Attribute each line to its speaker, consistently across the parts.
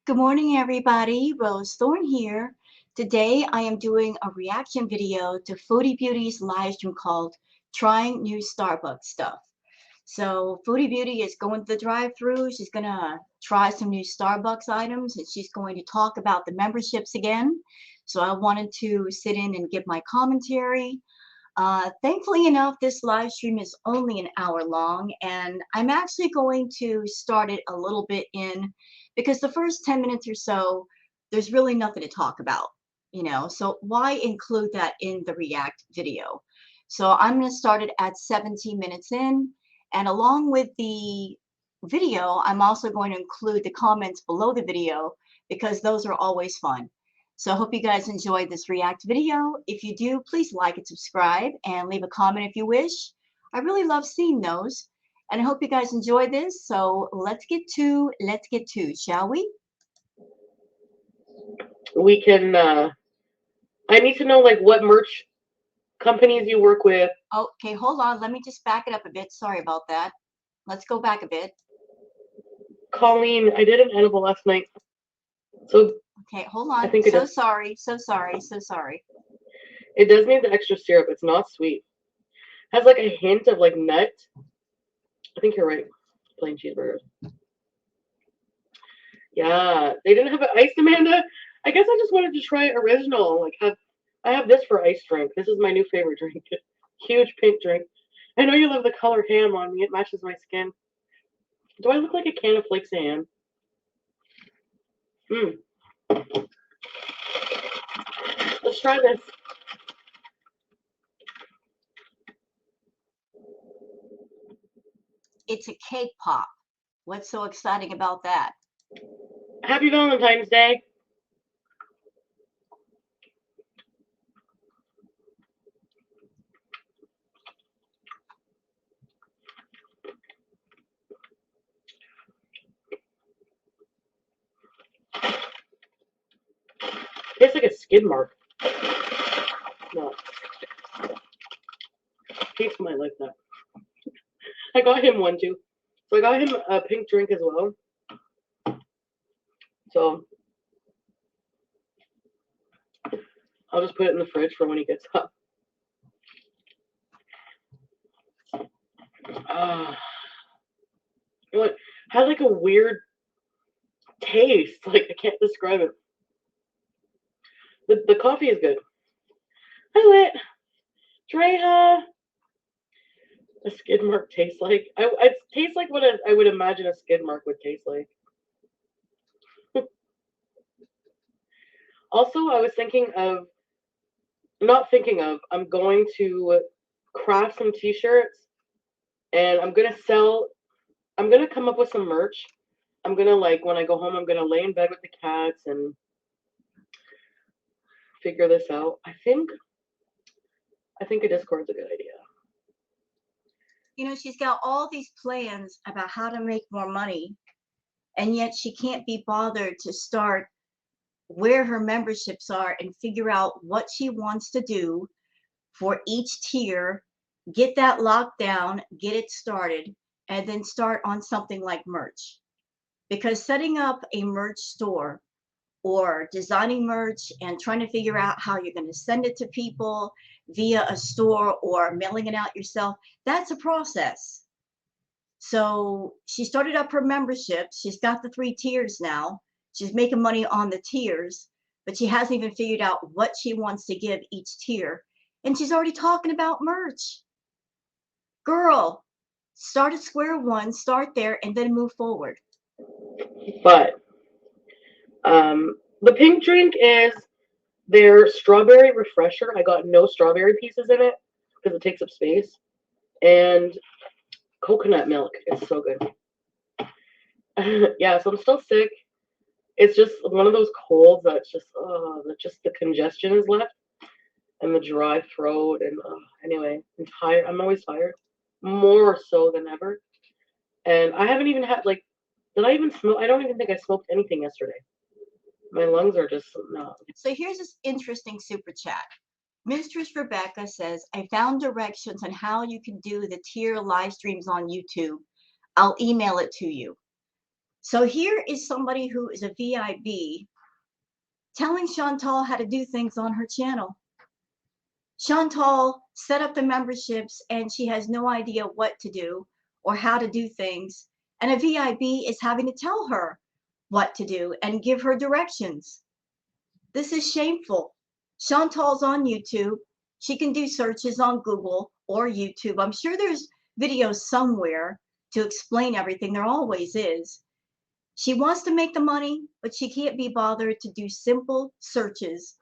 Speaker 1: Good morning, everybody. Rose Thorne here. Today, I am doing a reaction video to Foodie Beauty's live stream called Trying New Starbucks Stuff. So, Foodie Beauty is going to the drive-thru. She's going to try some new Starbucks items and she's going to talk about the memberships again. So, I wanted to sit in and give my commentary. Thankfully enough, this live stream is only an hour long, and I'm actually going to start it a little bit in because the first 10 minutes or so, there's really nothing to talk about, so why include that in the React video? So I'm going to start it at 17 minutes in, and along with the video, I'm also going to include the comments below the video because those are always fun. So I hope you guys enjoyed this React video. If you do, please like and subscribe and leave a comment if you wish. I really love seeing those. And I hope you guys enjoy this. So let's get to, shall we?
Speaker 2: We can, I need to know, like, what merch companies you work with.
Speaker 1: Okay, hold on. Let me just back it up a bit. Sorry about that. Let's go back a bit.
Speaker 2: Colleen, I did an edible last night. So,
Speaker 1: okay, hold on. Sorry.
Speaker 2: It does need the extra syrup. It's not sweet. Has, like, a hint of, like, nut. I think you're right. Plain cheeseburgers. Yeah, they didn't have it iced, Amanda. I guess I just wanted to try original. I have this for iced drink. This is my new favorite drink. Huge pink drink. I know you love the color ham on me. It matches my skin. Do I look like a can of flakes of ham? Let's try this.
Speaker 1: It's a cake pop. What's so exciting about that?
Speaker 2: Happy Valentine's Day. Tastes like a skid mark. No. Tastes might like that. I got him one too. So I got him a pink drink as well. So I'll just put it in the fridge for when he gets up. It had like a weird taste. Like, I can't describe it. The coffee is good. Hi, Lit. Dreha. A skid mark tastes like. It tastes like what I would imagine a skid mark would taste like. Also, I was I'm going to craft some t-shirts and I'm going to come up with some merch. I'm going to, like, when I go home, I'm going to lay in bed with the cats and figure this out. I think a Discord's a good idea.
Speaker 1: She's got all these plans about how to make more money, and yet she can't be bothered to start where her memberships are and figure out what she wants to do for each tier, get that locked down, get it started, and then start on something like merch. Because setting up a merch store or designing merch and trying to figure out how you're going to send it to people via a store or mailing it out yourself, that's a process. So she started up her membership. She's got the 3 tiers now. She's making money on the tiers, but she hasn't even figured out what she wants to give each tier. And she's already talking about merch. Girl, start at square one, start there, and then move forward.
Speaker 2: But the pink drink is their strawberry refresher. I got no strawberry pieces in it because it takes up space. And coconut milk. It's so good. Yeah, so I'm still sick. It's just one of those colds that's just the congestion is left and the dry throat. And anyway, I'm tired. I'm always tired, more so than ever. And I haven't even had, like, did I even smoke? I don't even think I smoked anything yesterday. My lungs are just not.
Speaker 1: So here's this interesting super chat. Mistress Rebecca says, I found directions on how you can do the tier live streams on YouTube. I'll email it to you. So here is somebody who is a VIB telling Chantal how to do things on her channel. Chantal set up the memberships and she has no idea what to do or how to do things. And a VIB is having to tell her what to do and give her directions. This is shameful. Chantal's on YouTube. She can do searches on Google or YouTube. I'm sure there's videos somewhere to explain everything. There always is. She wants to make the money, but she can't be bothered to do simple searches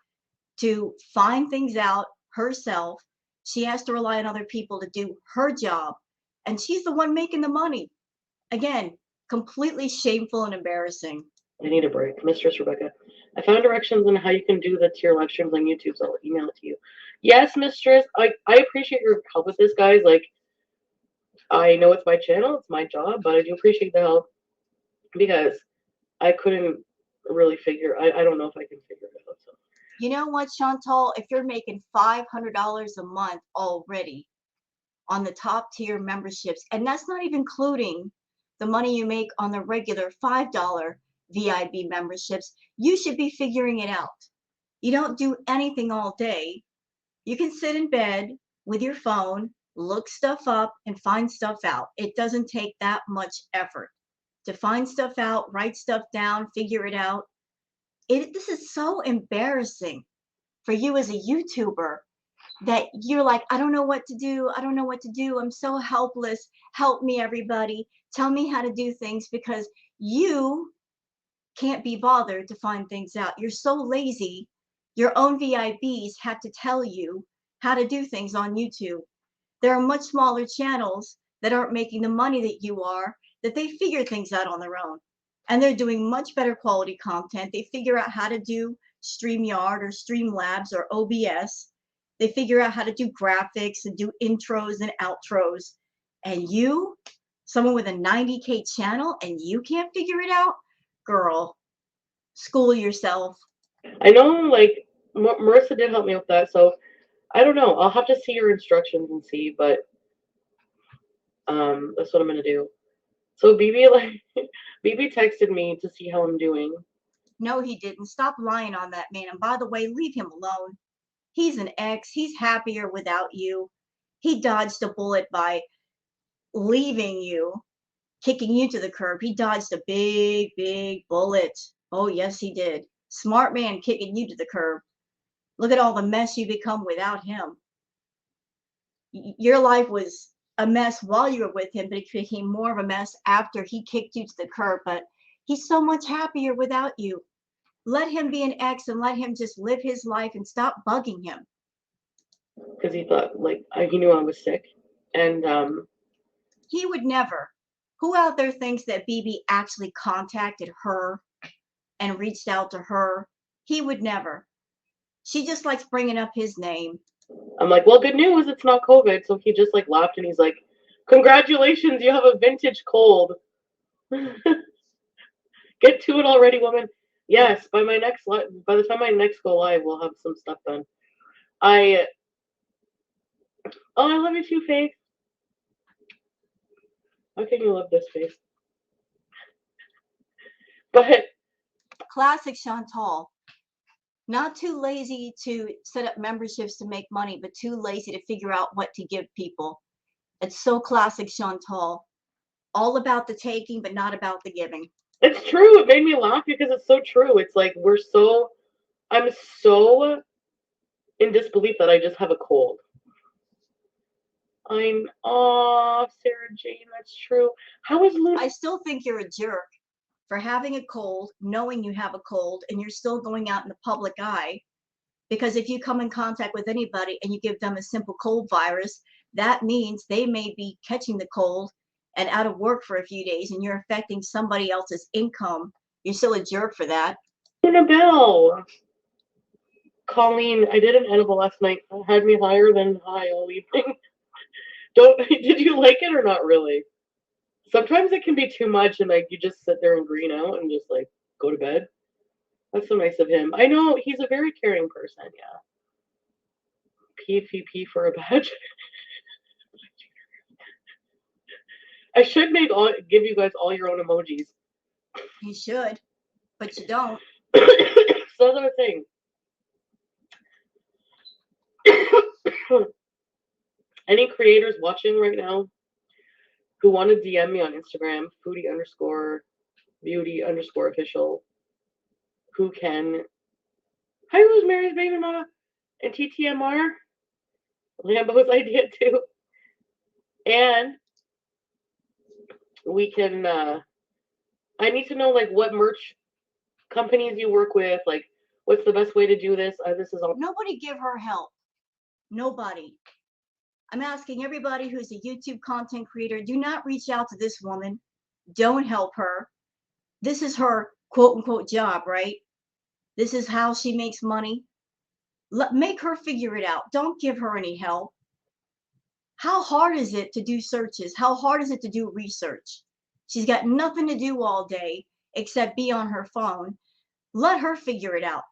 Speaker 1: to find things out herself. She has to rely on other people to do her job. And she's the one making the money. Again, completely shameful and embarrassing.
Speaker 2: I need a break. Mistress Rebecca, I found directions on how you can do the tier live streams on YouTube, so I'll email it to you. Yes, Mistress. I appreciate your help with this, guys. Like, I know it's my channel, it's my job, but I do appreciate the help because I couldn't really I don't know if I can figure it out. So.
Speaker 1: You know what, Chantal? If you're making $500 a month already on the top tier memberships, and that's not even including the money you make on the regular $5 VIB memberships, you should be figuring it out. You don't do anything all day. You can sit in bed with your phone, look stuff up, and find stuff out. It doesn't take that much effort to find stuff out, write stuff down, figure it out. This is so embarrassing for you as a YouTuber that you're like, I don't know what to do. I don't know what to do. I'm so helpless. Help me, everybody. Tell me how to do things, because you can't be bothered to find things out. You're so lazy. Your own VIBs have to tell you how to do things on YouTube. There are much smaller channels that aren't making the money that you are, that they figure things out on their own. And they're doing much better quality content. They figure out how to do StreamYard or Streamlabs or OBS. They figure out how to do graphics and do intros and outros. And you, someone with a 90K channel, and you can't figure it out? Girl, school yourself.
Speaker 2: I know, like, Marissa did help me with that, so I don't know. I'll have to see your instructions and see, but that's what I'm gonna do. So BB BB texted me to see how I'm doing.
Speaker 1: No, he didn't. Stop lying on that man. And by the way, leave him alone. He's an ex. He's happier without you. He dodged a bullet by leaving you, kicking you to the curb. He dodged a big, big bullet. Oh, yes, he did. Smart man kicking you to the curb. Look at all the mess you become without him. Your life was a mess while you were with him, but it became more of a mess after he kicked you to the curb. But he's so much happier without you. Let him be an ex and let him just live his life and stop bugging him.
Speaker 2: Because he thought, like, he knew I was sick. And
Speaker 1: he would never. Who out there thinks that BB actually contacted her and reached out to her? He would never. She just likes bringing up his name.
Speaker 2: I'm like, well, good news, it's not COVID. So he just like laughed and he's like, congratulations, you have a vintage cold. Get to it already, woman. Yes, by the time my next go live, we'll have some stuff done. I love you too, Faith. How can you love this face? But
Speaker 1: classic Chantal. Not too lazy to set up memberships to make money, but too lazy to figure out what to give people. It's so classic Chantal. All about the taking, but not about the giving.
Speaker 2: It's true. It made me laugh because it's so true. It's like I'm so in disbelief that I just have a cold. I'm off, Sarah Jane. That's true. How is Lucy?
Speaker 1: I still think you're a jerk for having a cold, knowing you have a cold, and you're still going out in the public eye. Because if you come in contact with anybody and you give them a simple cold virus, that means they may be catching the cold and out of work for a few days, and you're affecting somebody else's income. You're still a jerk for that.
Speaker 2: Annabelle. Colleen, I did an edible last night. It had me higher than high all evening. Did you like it or not really? Sometimes it can be too much and like you just sit there and green out and just like go to bed. That's so nice of him. I know he's a very caring person, yeah. PPP for a badge. I should give you guys all your own emojis.
Speaker 1: You should, but you don't.
Speaker 2: So that's what I'm saying. Any creators watching right now who want to DM me on Instagram, foodie underscore beauty underscore official, who can. Hi, Rosemary's Baby Mama and TTMR. Lambo's idea too. And we can. I need to know like what merch companies you work with. Like, what's the best way to do this? This is all.
Speaker 1: Nobody give her help. Nobody. I'm asking everybody who's a YouTube content creator, do not reach out to this woman. Don't help her. This is her quote unquote job, right? This is how she makes money. Make her figure it out. Don't give her any help. How hard is it to do searches? How hard is it to do research? She's got nothing to do all day except be on her phone. Let her figure it out.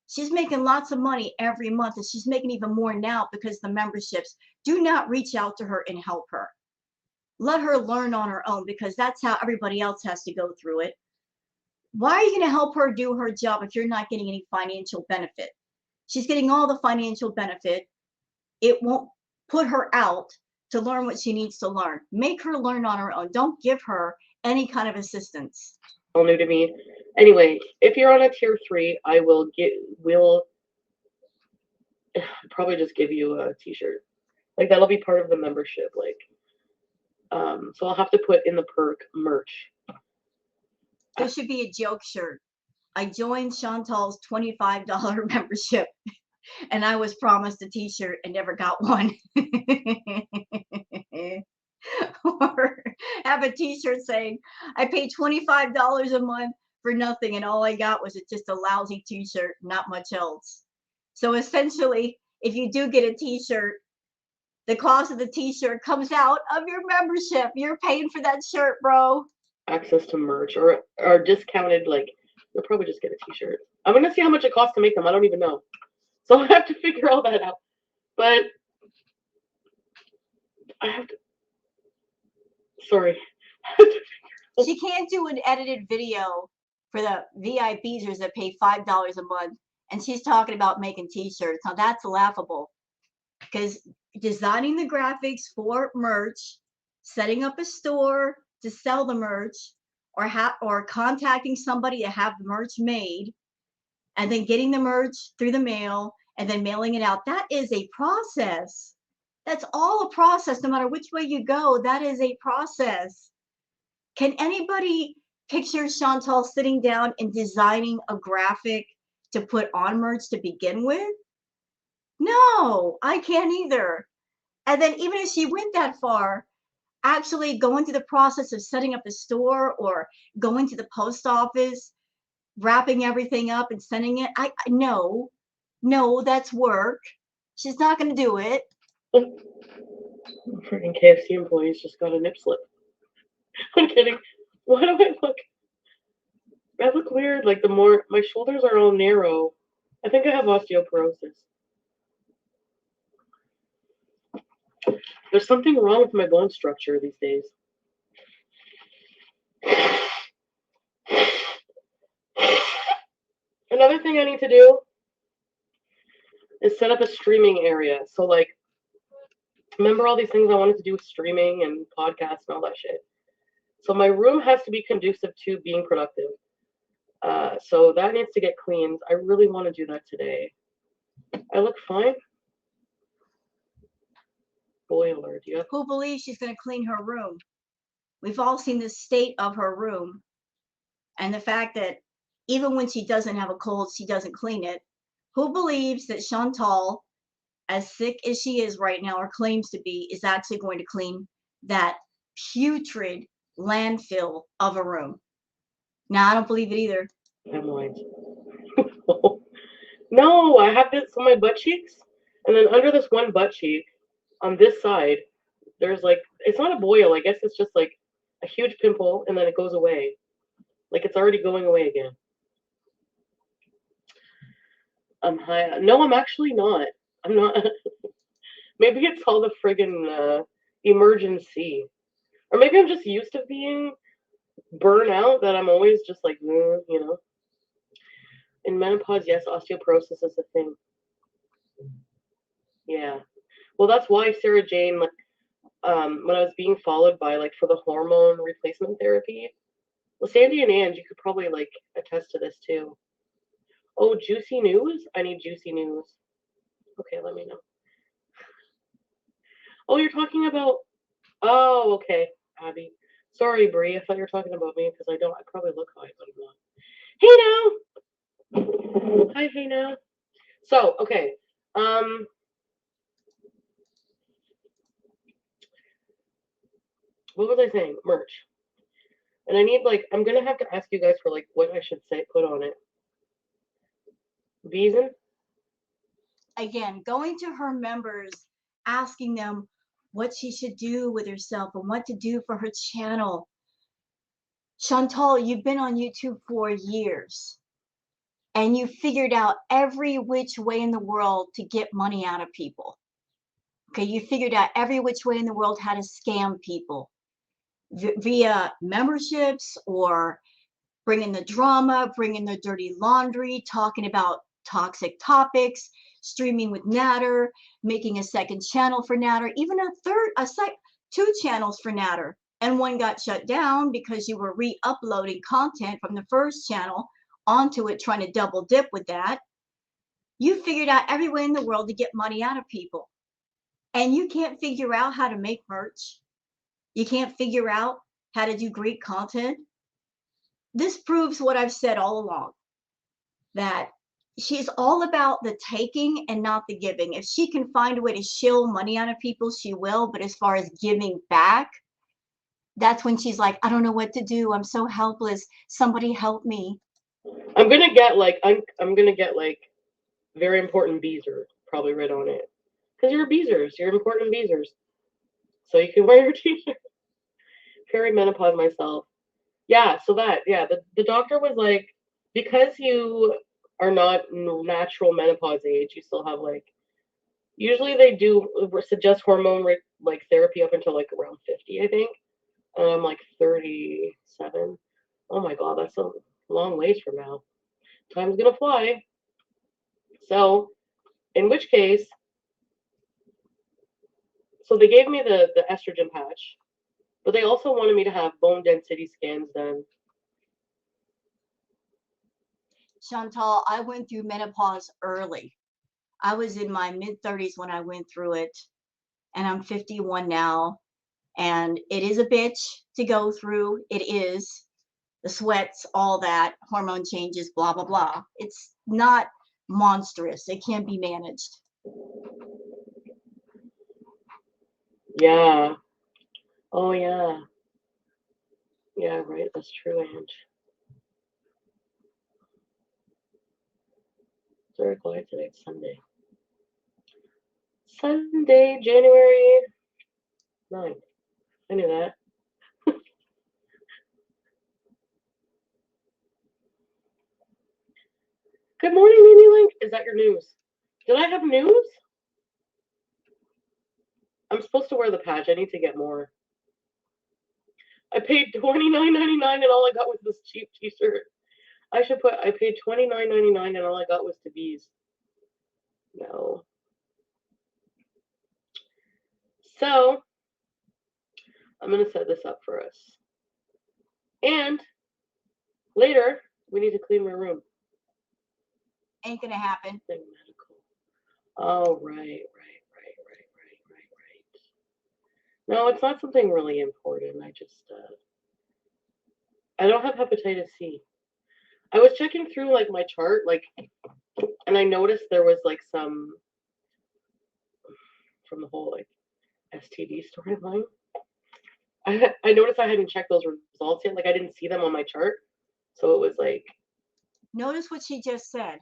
Speaker 1: She's making lots of money every month, and she's making even more now because the memberships. Do not reach out to her and help her. Let her learn on her own, because that's how everybody else has to go through it. Why are you going to help her do her job if you're not getting any financial benefit? She's getting all the financial benefit. It won't put her out to learn what she needs to learn. Make her learn on her own. Don't give her any kind of assistance.
Speaker 2: All new to me. Anyway, if you're on a tier 3, I will probably just give you a t-shirt. Like that'll be part of the membership. Like, so I'll have to put in the perk merch.
Speaker 1: There should be a joke shirt. I joined Chantal's $25 membership, and I was promised a t-shirt and never got one. Or have a t-shirt saying, I paid $25 a month for nothing, and all I got was just a lousy t-shirt, not much else. So essentially, if you do get a t-shirt, the cost of the t-shirt comes out of your membership. You're paying for that shirt, bro.
Speaker 2: Access to merch or discounted, like you'll probably just get a t-shirt. I'm gonna see how much it costs to make them. I don't even know. So I have to figure all that out. But I have to sorry.
Speaker 1: She can't do an edited video for the VIPs that pay $5 a month, and she's talking about making t-shirts. Now that's laughable, because designing the graphics for merch, setting up a store to sell the merch, or contacting somebody to have the merch made, and then getting the merch through the mail and then mailing it out, that is a process. That's all a process. No matter which way you go, that is a process. Can anybody picture Chantal sitting down and designing a graphic to put on merch to begin with? No, I can't either. And then even if she went that far, actually going through the process of setting up a store or going to the post office, wrapping everything up and sending it, no, that's work. She's not going to do it.
Speaker 2: Freaking KFC employees just got a nip slip. I'm kidding. Why do I look? I look weird. Like the more my shoulders are all narrow. I think I have osteoporosis. There's something wrong with my bone structure these days. Another thing I need to do is set up a streaming area. So like, remember all these things I wanted to do with streaming and podcasts and all that shit. So my room has to be conducive to being productive. So that needs to get cleaned. I really want to do that today. I look fine. Boiler, do you have?
Speaker 1: Who believes she's going to clean her room? We've all seen the state of her room, and the fact that even when she doesn't have a cold, she doesn't clean it. Who believes that Chantal, as sick as she is right now, or claims to be, is actually going to clean that putrid landfill of a room? Now, I don't believe it either.
Speaker 2: Hemorrhoids. No, I have this on my butt cheeks, and then under this one butt cheek, on this side, there's like, it's not a boil. I guess it's just like a huge pimple, and then it goes away. Like it's already going away again. I'm high. No, I'm actually not. I'm not. Maybe it's all the friggin' emergency. Or maybe I'm just used to being burnout that I'm always just like, you know. In menopause, yes, osteoporosis is a thing. Yeah. Well, that's why Sarah Jane, like, when I was being followed by like for the hormone replacement therapy, well, Sandy and Ange, you could probably like attest to this too. Oh, juicy news? I need juicy news. Okay, let me know. Oh, you're talking about. Oh, okay, Abby. Sorry, Bree. I thought you were talking about me because I don't. I probably look high, but I'm not. Hey now. Hi, hey now. So, okay. Um, what was I saying? Merch. And I need like I'm gonna have to ask you guys for like what I should say put on it. Beeson?
Speaker 1: Again, going to her members, asking them what she should do with herself and what to do for her channel. Chantal, you've been on YouTube for years and you figured out every which way in the world to get money out of people. Okay, you figured out every which way in the world how to scam people via memberships or bringing the drama, bringing the dirty laundry, talking about toxic topics, streaming with Natter, making a second channel for Natter, even two channels for Natter. And one got shut down because you were re-uploading content from the first channel onto it, trying to double dip with that. You figured out every way in the world to get money out of people. And you can't figure out how to make merch. You can't figure out how to do great content. This proves what I've said all along, that she's all about the taking and not the giving. If she can find a way to shill money out of people, she will. But as far as giving back, that's when she's like, I don't know what to do. I'm so helpless. Somebody help me.
Speaker 2: I'm gonna get like very important beezer probably writ on it. Because you're beezers. You're important beezers. So you can wear your t-shirt. Perimenopause myself. Yeah, so that, yeah, the doctor was like, because you are not natural menopause age, you still have like, usually they do suggest hormone like therapy up until like around 50, I think. And I'm like 37. Oh my God, that's a long ways from now. Time's gonna fly. So, in which case, so they gave me the estrogen patch, but they also wanted me to have bone density scans done.
Speaker 1: Chantal, I went through menopause early. I was in my mid 30s when I went through it, and I'm 51 now. And it is a bitch to go through. It is the sweats, all that, hormone changes, blah, blah, blah. It's not monstrous. It can be managed.
Speaker 2: Yeah. Oh yeah. Yeah, right. That's true, Ange. It's very quiet today. It's Sunday. Sunday, January 9th. I knew that. Good morning, Mimi Link. Is that your news? Did I have news? I'm supposed to wear the patch. I need to get more. I paid $29.99 and all I got was this cheap T-shirt. I should put. I paid $29.99 and all I got was the bees. No. So I'm gonna set this up for us. And later we need to clean my room.
Speaker 1: Ain't gonna happen.
Speaker 2: Medical. Oh right. No, it's not something really important. I don't have hepatitis C. I was checking through like my chart, like, and I noticed there was like some from the whole like STD storyline. I noticed I hadn't checked those results yet. Like I didn't see them on my chart, so it was like.
Speaker 1: Notice what she just said.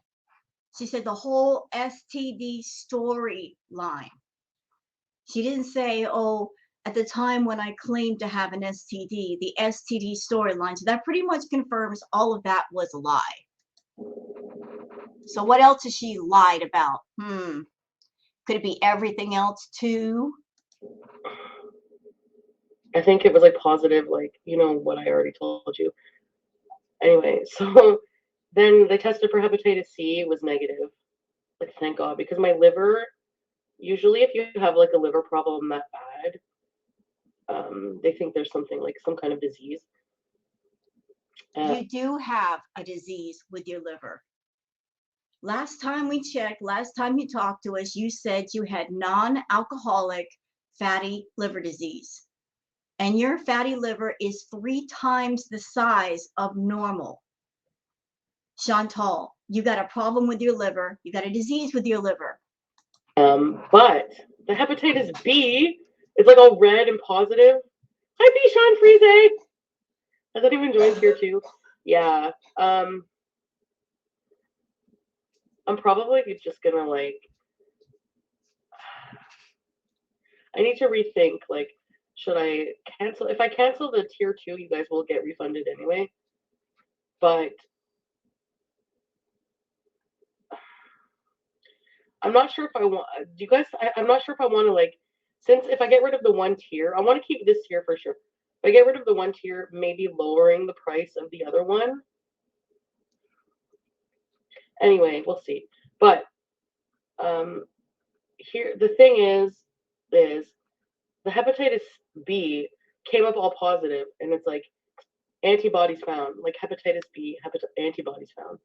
Speaker 1: She said the whole STD storyline. She didn't say, oh, at the time when I claimed to have an STD, the STD storyline. So that pretty much confirms all of that was a lie. So what else has she lied about? Could it be everything else too?
Speaker 2: I think it was like positive, like, you know what I already told you. Anyway, so then they tested for hepatitis C, it was negative. Like, thank God, because my liver, usually if you have like a liver problem that bad, they think there's something like some kind of disease.
Speaker 1: You do have a disease with your liver. Last time we checked, last time you talked to us, you said you had non-alcoholic fatty liver disease. And your fatty liver is 3 times the size of normal. Chantal, you got a problem with your liver. You got a disease with your liver.
Speaker 2: But the hepatitis B is like all red and positive. Hi, Bichon Frise. Has anyone joined here too? Yeah. I'm probably just gonna like. I need to rethink. Like, should I cancel? If I cancel the tier 2, you guys will get refunded anyway. But I'm not sure if I want. Do you guys? I'm not sure if I want to like. Since if I get rid of the one tier, I want to keep this tier for sure. If I get rid of the one tier, maybe lowering the price of the other one. Anyway, we'll see. But here the thing is the hepatitis B came up all positive, and it's like antibodies found, like hepatitis B, antibodies found.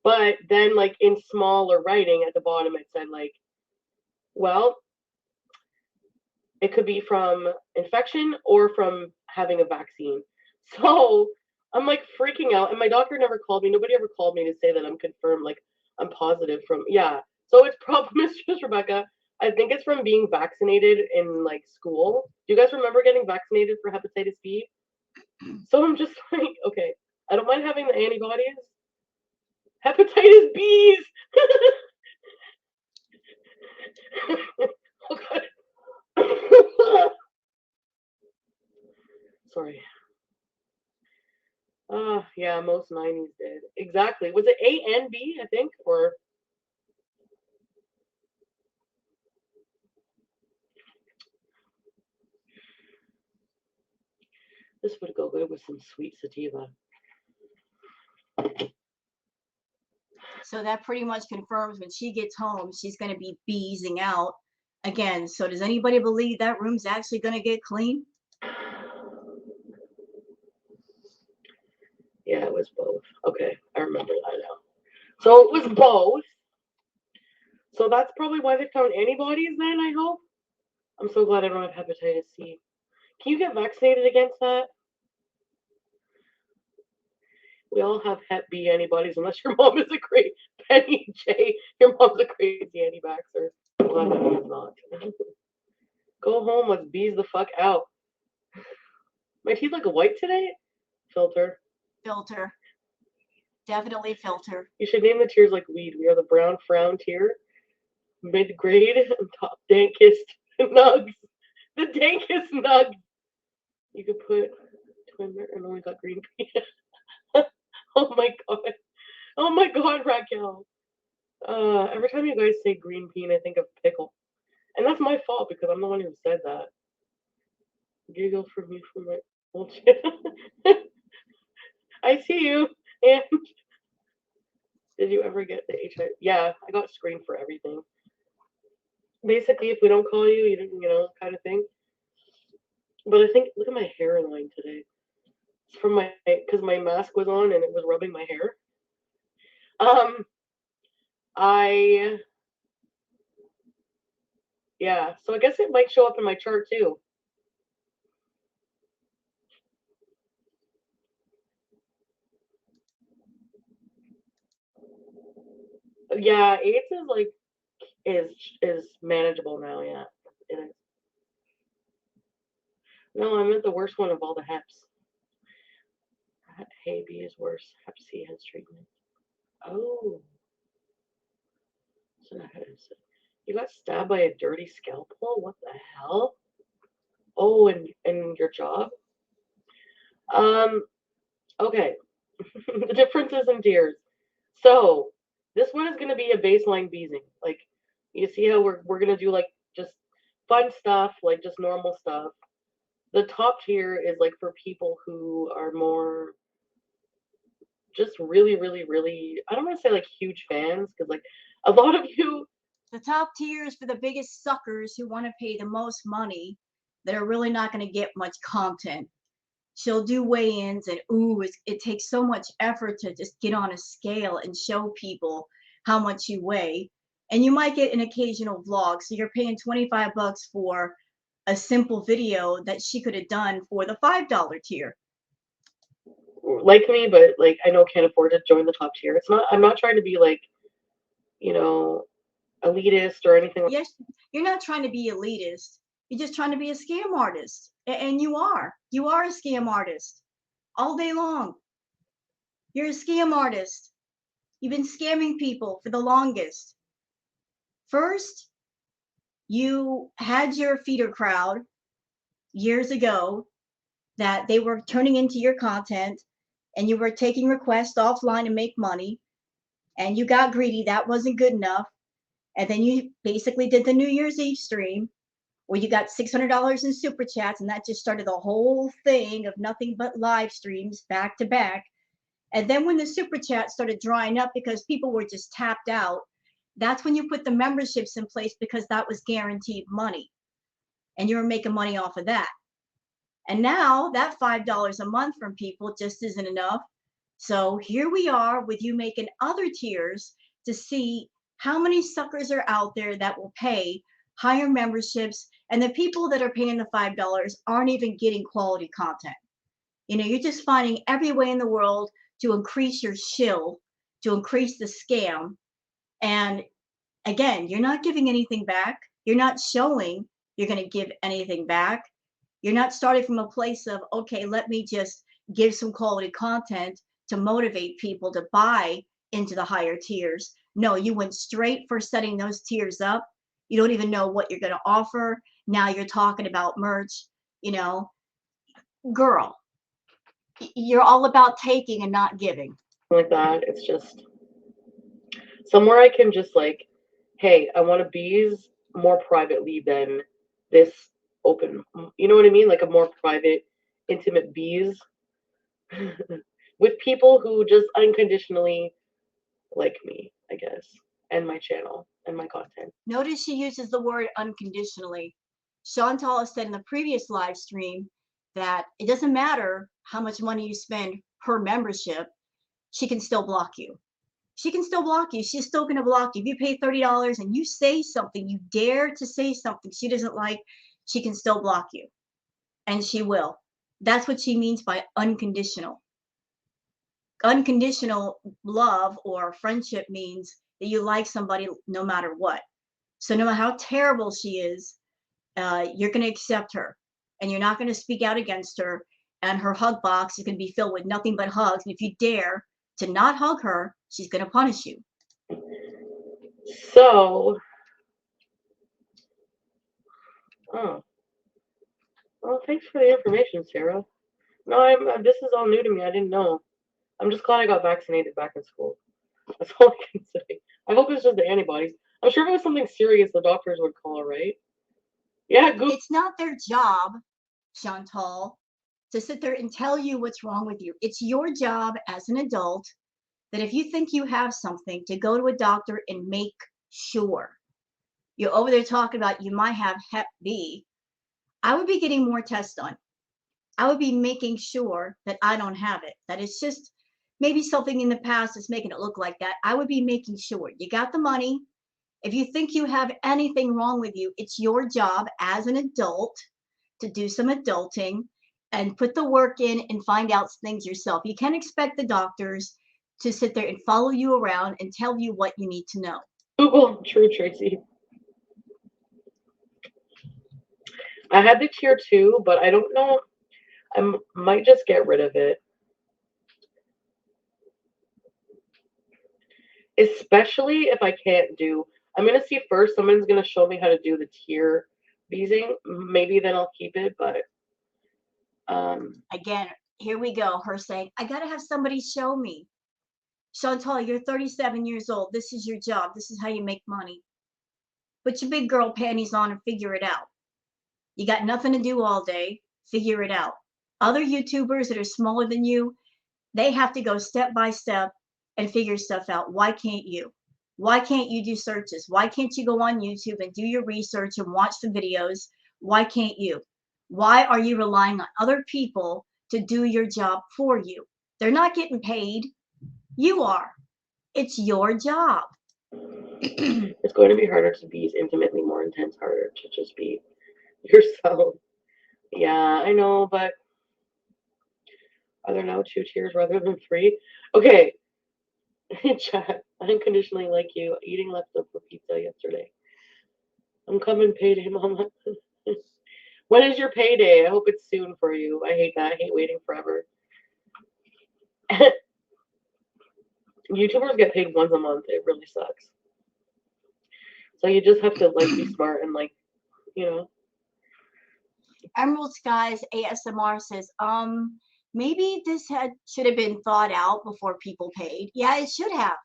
Speaker 2: But then, like in smaller writing at the bottom, it said like, well, it could be from infection or from having a vaccine. So I'm like freaking out, and my doctor never called me. Nobody ever called me to say that I'm confirmed, like I'm positive from. Yeah. So it's probably Mistress Rebecca. I think it's from being vaccinated in like school. Do you guys remember getting vaccinated for hepatitis B? So I'm just like, okay, I don't mind having the antibodies. Hepatitis B's. Oh God. Sorry. Yeah, most 90s did. Exactly. Was it A and B, I think? Or this would go good with some sweet sativa.
Speaker 1: So that pretty much confirms when she gets home, she's going to be beezing out again. So does anybody believe that room's actually going to get clean?
Speaker 2: Yeah, it was both. Okay, I remember that now. So it was both. So that's probably why they found antibodies then, I hope. I'm so glad I don't have hepatitis C. Can you get vaccinated against that? We all have Hep B antibodies, unless your mom is a great Penny J. Your mom's a crazy anti-vaxxer. I'm glad my mom's not. Go home, let's bees the fuck out. My teeth look white today? Filter.
Speaker 1: Filter. Definitely filter.
Speaker 2: You should name the tiers like weed. We are the brown frown tier, mid grade, and top dankest nugs. The dankest nugs. You could put twin and only got green pea. Oh my god. Oh my god, Raquel. Every time you guys say green bean, I think of pickle. And that's my fault because I'm the one who said that. Giggle for me for my bullshit. I see you. And did you ever get the HIV? Yeah, I got screened for everything. Basically, if we don't call you, you don't, kind of thing. But I think, look at my hairline today. It's from because my mask was on and it was rubbing my hair. I, yeah, so I guess it might show up in my chart too. Yeah, AIDS is like, is manageable now, yeah. It is. No, I meant the worst one of all the HEPs. Hep B is worse. Hep C has treatment. Oh. So you got stabbed by a dirty scalpel? What the hell? Oh, and your job? Okay. The differences in tiers. So this one is gonna be a baseline beezing. Like, you see how we're gonna do like just fun stuff, like just normal stuff. The top tier is like for people who are more just really, really, really, I don't want to say like huge fans, because like a lot of you,
Speaker 1: The top tier is for the biggest suckers who want to pay the most money that are really not going to get much content. She'll do weigh-ins and ooh, it takes so much effort to just get on a scale and show people how much you weigh. And you might get an occasional vlog. So you're paying 25 bucks for a simple video that she could have done for the $5 tier.
Speaker 2: like me, but like I know can't afford to join the top tier. It's not, I'm not trying to be like, you know, elitist or anything.
Speaker 1: Yes, you're not trying to be elitist. You're just trying to be a scam artist. And you are. You are a scam artist all day long. You're a scam artist. You've been scamming people for the longest. First, you had your feeder crowd years ago that they were turning into your content and you were taking requests offline to make money and you got greedy. That wasn't good enough. And then you basically did the New Year's Eve stream where you got $600 in super chats and that just started the whole thing of nothing but live streams back to back. And then when the super chat started drying up because people were just tapped out, that's when you put the memberships in place because that was guaranteed money and you were making money off of that. And now that $5 a month from people just isn't enough. So here we are with you making other tiers to see how many suckers are out there that will pay higher memberships. And the people that are paying the $5 aren't even getting quality content. You know, you're just finding every way in the world to increase your shill, to increase the scam. And again, you're not giving anything back. You're not showing you're going to give anything back. You're not starting from a place of, okay, let me just give some quality content to motivate people to buy into the higher tiers. No, you went straight for setting those tiers up. You don't even know what you're going to offer. Now you're talking about merch, you know, girl, you're all about taking and not giving.
Speaker 2: Like that. It's just somewhere I can just like, hey, I want to bees more privately than this open. You know what I mean? Like a more private, intimate bees with people who just unconditionally like me, I guess, and my channel and my content.
Speaker 1: Notice she uses the word unconditionally. Chantal has said in the previous live stream that it doesn't matter how much money you spend per membership, she can still block you. She can still block you. She's still going to block you. If you pay $30 and you say something, you dare to say something she doesn't like, she can still block you. And she will. That's what she means by unconditional. Unconditional love or friendship means that you like somebody no matter what. So no matter how terrible she is, you're going to accept her and you're not going to speak out against her. And her hug box is going to be filled with nothing but hugs. And if you dare to not hug her, she's going to punish you.
Speaker 2: So, oh, well, thanks for the information, Sarah. No, this is all new to me. I didn't know. I'm just glad I got vaccinated back in school. That's all I can say. I hope it's just the antibodies. I'm sure if it was something serious, the doctors would call, right? Yeah, good.
Speaker 1: It's not their job, Chantal, to sit there and tell you what's wrong with you. It's your job as an adult that if you think you have something, to go to a doctor and make sure. You're over there talking about you might have Hep B. I would be getting more tests done. I would be making sure that I don't have it, that it's just maybe something in the past that's making it look like that. I would be making sure you got the money. If you think you have anything wrong with you, it's your job as an adult to do some adulting and put the work in and find out things yourself. You can't expect the doctors to sit there and follow you around and tell you what you need to know.
Speaker 2: Google, true, Tracy. I had the tier 2, but I don't know. I might just get rid of it. Especially if I can't do. I'm going to see first. Someone's going to show me how to do the tier beezing. Maybe then I'll keep it, but.
Speaker 1: Again, here we go. Her saying, I got to have somebody show me. Chantal, you're 37 years old. This is your job. This is how you make money. Put your big girl panties on and figure it out. You got nothing to do all day. Figure it out. Other YouTubers that are smaller than you, they have to go step by step and figure stuff out. Why can't you? Why can't you do searches? Why can't you go on YouTube and do your research and watch the videos? Why can't you? Why are you relying on other people to do your job for you? They're not getting paid. You are. It's your job.
Speaker 2: It's going to be harder to be intimately more intense, harder to just be yourself. Yeah, I know, but are there now 2 tiers rather than 3? Okay, chat. I unconditionally like you eating leftover pizza yesterday. I'm coming payday, mama. When is your payday? I hope it's soon for you. I hate that. I hate waiting forever. YouTubers get paid once a month. It really sucks. So you just have to like be smart and like, you know.
Speaker 1: Emerald Skies ASMR says, maybe this should have been thought out before people paid. Yeah, it should have.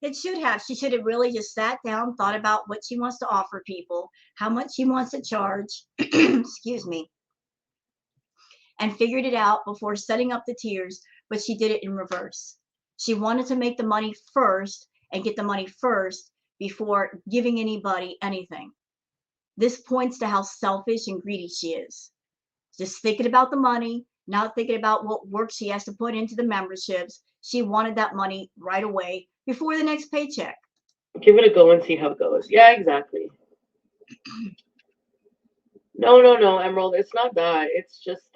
Speaker 1: It should have. She should have really just sat down, thought about what she wants to offer people, how much she wants to charge, excuse me, and figured it out before setting up the tiers, but she did it in reverse. She wanted to make the money first and get the money first before giving anybody anything. This points to how selfish and greedy she is. Just thinking about the money, not thinking about what work she has to put into the memberships. She wanted that money right away before the next paycheck.
Speaker 2: Give it a go and see how it goes. Yeah, exactly. No, no, no, Emerald. It's not that. It's just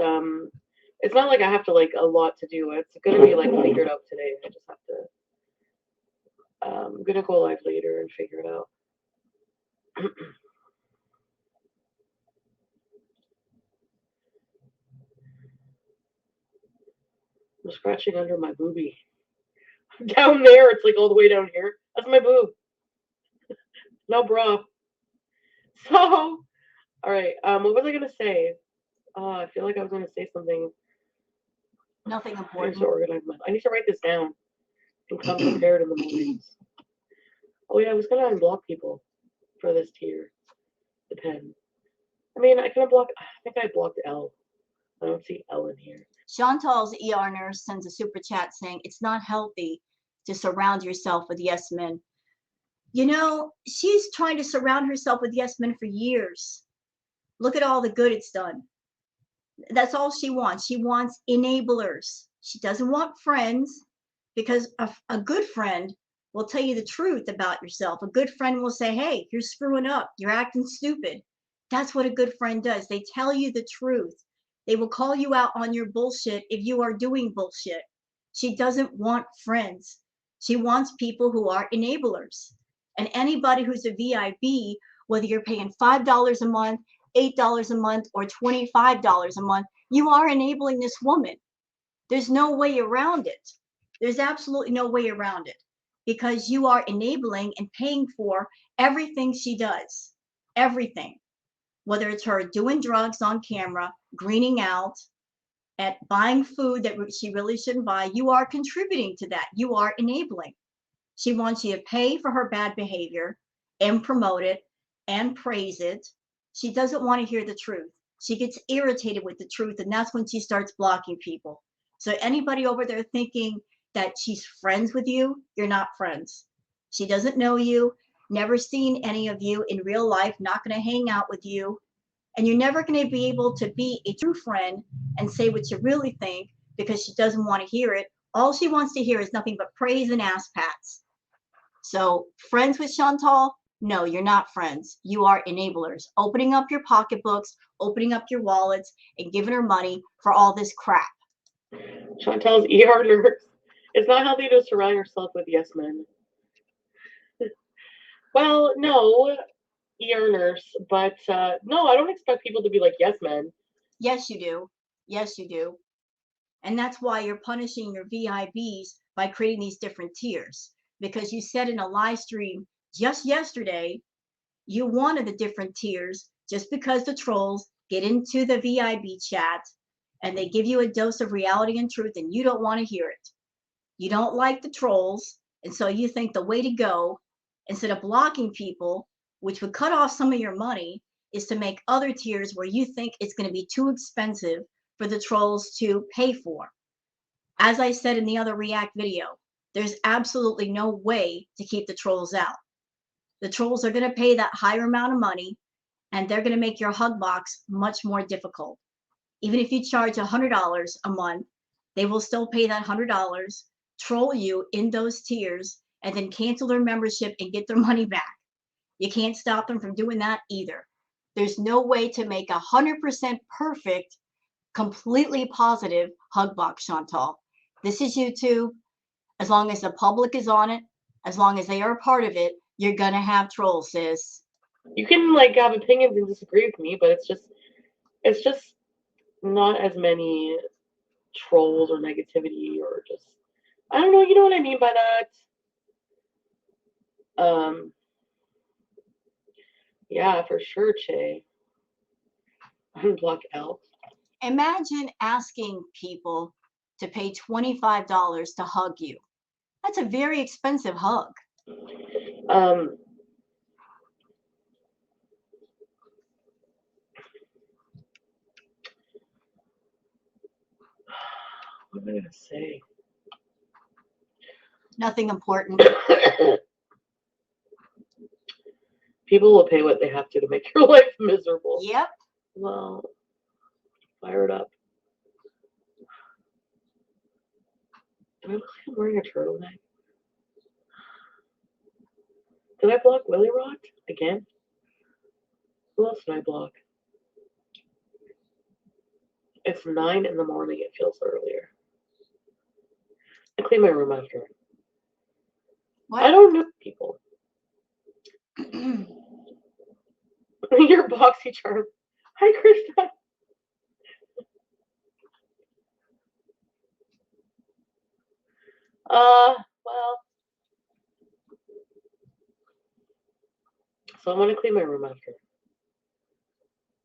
Speaker 2: it's not like I have to like a lot to do. It's gonna be like figured out today. I just have to I'm gonna go live later and figure it out. I'm scratching under my boobie. Down there, it's like all the way down here. That's my boob. No bra. So, all right. What was I gonna say? I feel like I was gonna say something.
Speaker 1: Nothing
Speaker 2: I need
Speaker 1: important.
Speaker 2: to organize my. I need to write this down and come prepared in the mornings. Oh yeah, I was gonna unblock people for this tier. The pen. I mean, I can unblock. I think I blocked L. I don't see L in here.
Speaker 1: Chantal's ER nurse sends a super chat saying it's not healthy to surround yourself with yes men. You know, she's trying to surround herself with yes men for years. Look at all the good it's done. That's all she wants. She wants enablers. She doesn't want friends because a good friend will tell you the truth about yourself. A good friend will say, hey, you're screwing up. You're acting stupid. That's what a good friend does. They tell you the truth. They will call you out on your bullshit if you are doing bullshit. She doesn't want friends. She wants people who are enablers. And anybody who's a VIB, whether you're paying $5 a month, $8 a month, or $25 a month, you are enabling this woman. There's no way around it. There's absolutely no way around it because you are enabling and paying for everything she does. Everything. Whether it's her doing drugs on camera, greening out, at buying food that she really shouldn't buy, you are contributing to that. You are enabling. She wants you to pay for her bad behavior and promote it and praise it. She doesn't want to hear the truth. She gets irritated with the truth, and that's when she starts blocking people. So anybody over there thinking that she's friends with you, you're not friends. She doesn't know you, never seen any of you in real life, not going to hang out with you, and you're never going to be able to be a true friend and say what you really think because she doesn't want to hear it. All she wants to hear is nothing but praise and ass pats. So friends with Chantal? No, you're not friends. You are enablers, opening up your pocketbooks, opening up your wallets, and giving her money for all this crap.
Speaker 2: Chantal's ER nurse. It's not healthy to surround yourself with yes men. Well, no, ER nurse, but no, I don't expect people to be like yes men.
Speaker 1: Yes, you do. Yes, you do. And that's why you're punishing your VIBs by creating these different tiers. Because you said in a live stream just yesterday, you wanted the different tiers just because the trolls get into the VIB chat and they give you a dose of reality and truth and you don't want to hear it. You don't like the trolls. And so you think the way to go, instead of blocking people, which would cut off some of your money, is to make other tiers where you think it's going to be too expensive for the trolls to pay for. As I said in the other React video, there's absolutely no way to keep the trolls out. The trolls are going to pay that higher amount of money, and they're going to make your hug box much more difficult. Even if you charge $100 a month, they will still pay that $100, troll you in those tiers, and then cancel their membership and get their money back. You can't stop them from doing that either. There's no way to make 100% perfect, completely positive hug box, Chantal. This is YouTube. As long as the public is on it, as long as they are a part of it, you're going to have trolls, sis.
Speaker 2: You can like have opinions and disagree with me, but it's just not as many trolls or negativity or just, I don't know, you know what I mean by that? Yeah, for sure, Che. Unblock Elf.
Speaker 1: Imagine asking people to pay $25 to hug you. That's a very expensive hug.
Speaker 2: What am I gonna say?
Speaker 1: Nothing important.
Speaker 2: People will pay what they have to make your life miserable.
Speaker 1: Yep.
Speaker 2: Well, fire it up. Do I look like I'm wearing a turtleneck? Did I block Willy Rot again? Who else did I block? It's 9 in the morning. It feels earlier. I clean my room after.
Speaker 1: What?
Speaker 2: I don't know people. Your boxy charm. Hi, Krista. Well. So I'm gonna clean my room after.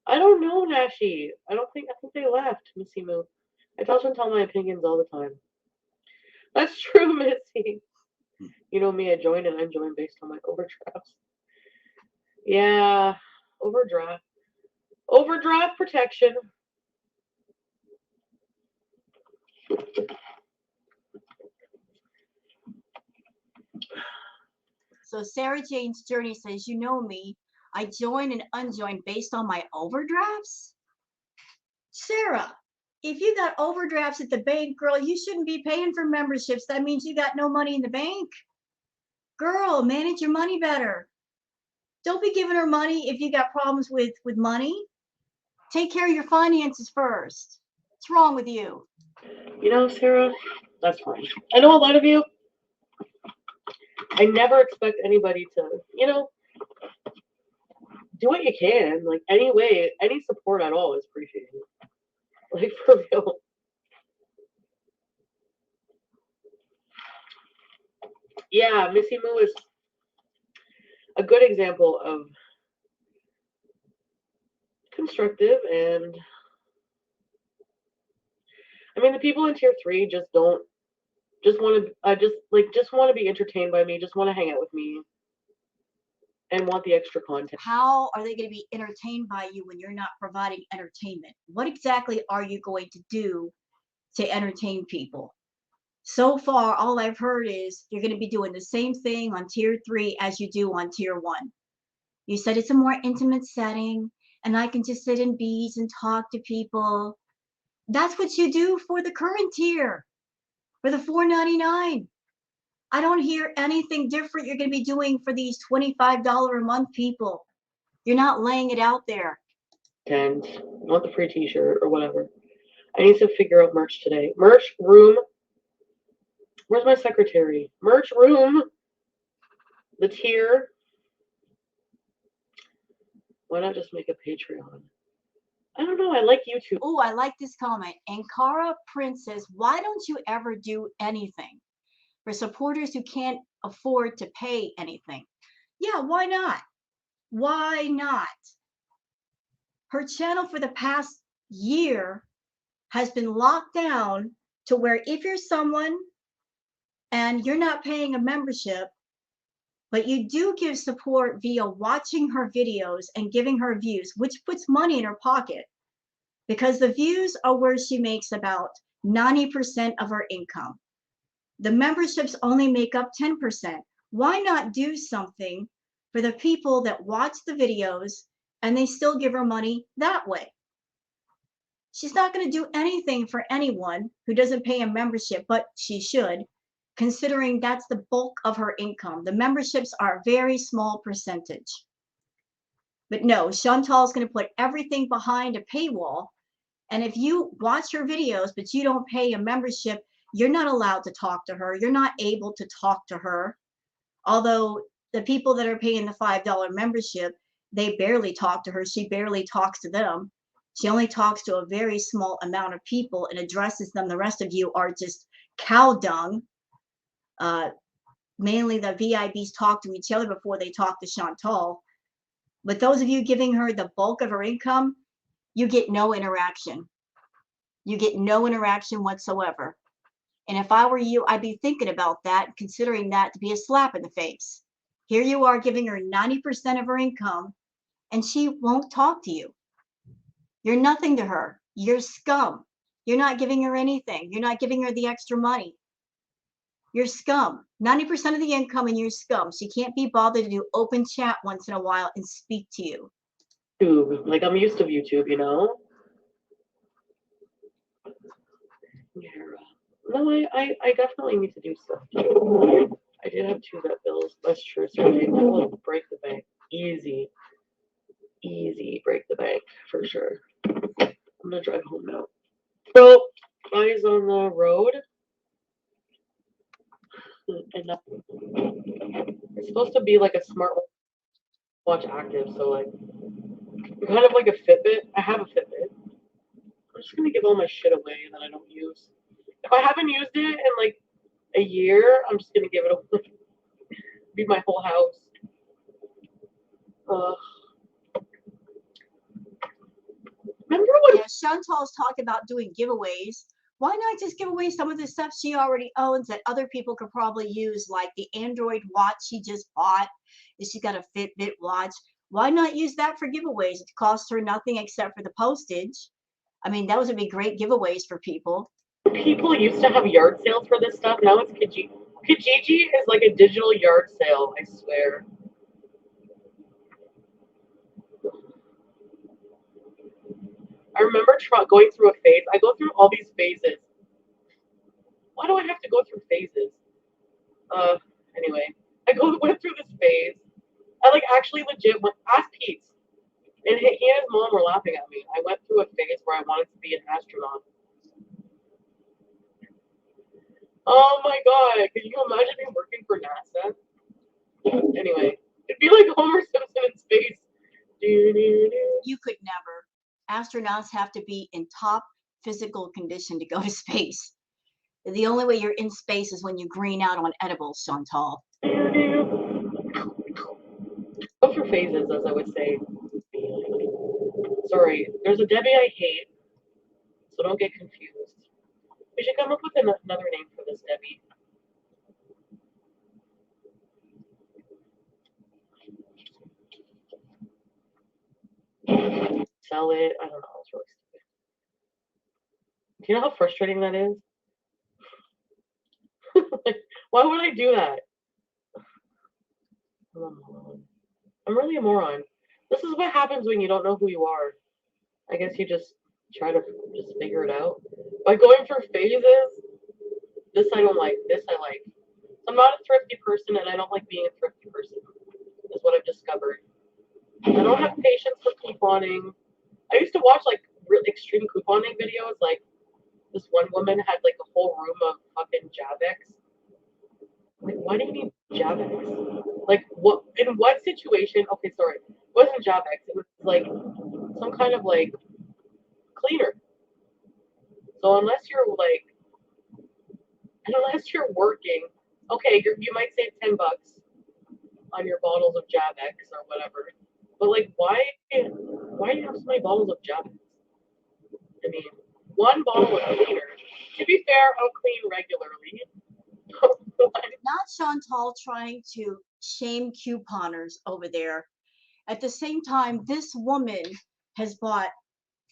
Speaker 2: I don't know, Nashi. I think they left, Missy Moo. I tell Chantal my opinions all the time. That's true, Missy. You know me, I join and unjoin based on my overdrafts. Yeah, overdraft. Overdraft protection.
Speaker 1: So Sarah Jane's Journey says, you know me, I join and unjoin based on my overdrafts? Sarah, if you got overdrafts at the bank, girl, you shouldn't be paying for memberships. That means you got no money in the bank. Girl, manage your money better. Don't be giving her money if you got problems with money. Take care of your finances first. What's wrong with you?
Speaker 2: You know, Sarah, that's fine. I know a lot of you. I never expect anybody to, do what you can. Like, any way, any support at all is appreciated. Like, for real. Yeah, Missy Moo is a good example of constructive, and I mean, the people in tier 3 just want to be entertained by me, just want to hang out with me, and want the extra content.
Speaker 1: How are they going to be entertained by you when you're not providing entertainment? What exactly are you going to do to entertain people? So far, all I've heard is you're going to be doing the same thing on tier 3 as you do on tier 1. You said it's a more intimate setting and I can just sit in bees and talk to people. That's what you do for the current tier, for the $4.99. I don't hear anything different you're going to be doing for these $25 a month people. You're not laying it out there.
Speaker 2: And want the free t-shirt or whatever. I need to figure out merch today. Merch room. Where's my secretary? Merch room. The tier. Why not just make a Patreon? I don't know. I like YouTube.
Speaker 1: Oh, I like this comment. Ankara Prince says, why don't you ever do anything for supporters who can't afford to pay anything? Yeah, why not? Why not? Her channel for the past year has been locked down to where if you're someone and you're not paying a membership, but you do give support via watching her videos and giving her views, which puts money in her pocket because the views are where she makes about 90% of her income. The memberships only make up 10%. Why not do something for the people that watch the videos and they still give her money that way? She's not going to do anything for anyone who doesn't pay a membership, but she should, considering that's the bulk of her income. The memberships are a very small percentage. But no, Chantal's going to put everything behind a paywall. And if you watch her videos, but you don't pay a membership, you're not allowed to talk to her. You're not able to talk to her. Although the people that are paying the $5 membership, they barely talk to her. She barely talks to them. She only talks to a very small amount of people and addresses them. The rest of you are just cow dung. Mainly the VIPs talk to each other before they talk to Chantal. But those of you giving her the bulk of her income, you get no interaction. You get no interaction whatsoever. And if I were you, I'd be thinking about that, considering that to be a slap in the face. Here you are giving her 90% of her income, and she won't talk to you. You're nothing to her. You're scum. You're not giving her anything. You're not giving her the extra money. You're scum. 90% of the income and you're scum. She can't be bothered to do open chat once in a while and speak to you.
Speaker 2: YouTube. Like, I'm used to YouTube, you know? Yeah. No, I definitely need to do stuff too. I did have 2 vet bills. That's true. So that will break the bank. Easy. Easy break the bank for sure. I'm gonna drive home now. So, eyes on the road. And it's supposed to be like a smartwatch active, so like kind of like a Fitbit. I have a Fitbit. I'm just gonna give all my shit away that I don't use. If I haven't used it in like a year, I'm just gonna give it away. Be my whole house. Remember when?
Speaker 1: Yeah, Chantal's talking about doing giveaways. Why not just give away some of the stuff she already owns that other people could probably use, like the Android watch she just bought? She got a Fitbit watch. Why not use that for giveaways? It costs her nothing except for the postage. I mean, those would be great giveaways for people.
Speaker 2: People used to have yard sales for this stuff. Now it's Kijiji. Kijiji is like a digital yard sale, I swear. I remember going through a phase. I go through all these phases. Why do I have to go through phases? Anyway, went through this phase. I like actually legit went ask Pete. And he and his mom were laughing at me. I went through a phase where I wanted to be an astronaut. Oh my god, can you imagine me working for NASA? Anyway, it'd be like Homer Simpson in space.
Speaker 1: You could never. Astronauts have to be in top physical condition to go to space. The only way you're in space is when you green out on edibles, Chantal.
Speaker 2: Go through phases, as I would say. Sorry, there's a Debbie I hate, so don't get confused. We should come up with another name for this Debbie. Sell it. I don't know. It's really stupid. Do you know how frustrating that is? Like, why would I do that? I'm a moron. I'm really a moron. This is what happens when you don't know who you are. I guess you just try to just figure it out. By going through phases, this I don't like, this I like. I'm not a thrifty person, and I don't like being a thrifty person, is what I've discovered. I don't have patience for couponing. I used to watch like really extreme couponing videos, like this one woman had like a whole room of fucking Javex. Like, why do you need Javex? Like, what? In what situation? Okay, sorry, it wasn't Javex. It was like some kind of like cleaner. So unless you're working, okay, you might save $10 on your bottles of Javex or whatever. But like, why do you have so many bottles of Javex? I mean, one bottle of cleaner. To be fair, I'll clean regularly.
Speaker 1: Not Chantal trying to shame couponers over there. At the same time, this woman has bought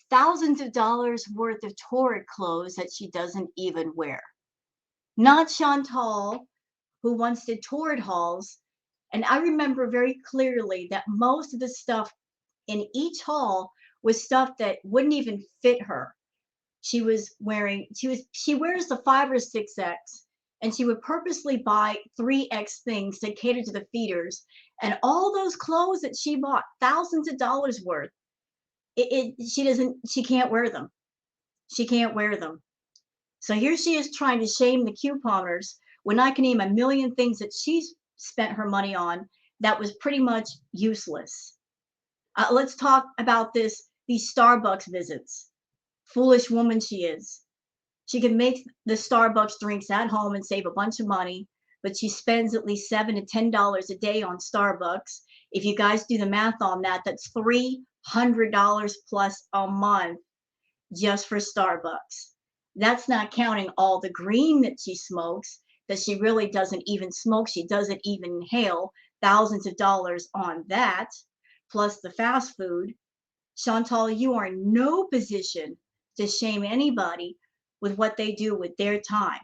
Speaker 1: thousands of dollars worth of Torrid clothes that she doesn't even wear. Not Chantal, who once did Torrid hauls. And I remember very clearly that most of the stuff in each haul was stuff that wouldn't even fit her. She wears the 5 or 6X, and she would purposely buy 3X things to cater to the feeders. And all those clothes that she bought, thousands of dollars worth, she can't wear them. She can't wear them. So here she is trying to shame the couponers when I can name a million things that she's spent her money on that was pretty much useless. Let's talk about these Starbucks visits. Foolish woman she is. She can make the Starbucks drinks at home and save a bunch of money, but she spends at least $7 to $10 a day on Starbucks. If you guys do the math on that, that's $300 plus a month just for Starbucks. That's not counting all the green that she smokes, that she really doesn't even smoke. She doesn't even inhale. Thousands of dollars on that, plus the fast food. Chantal, you are in no position to shame anybody with what they do with their time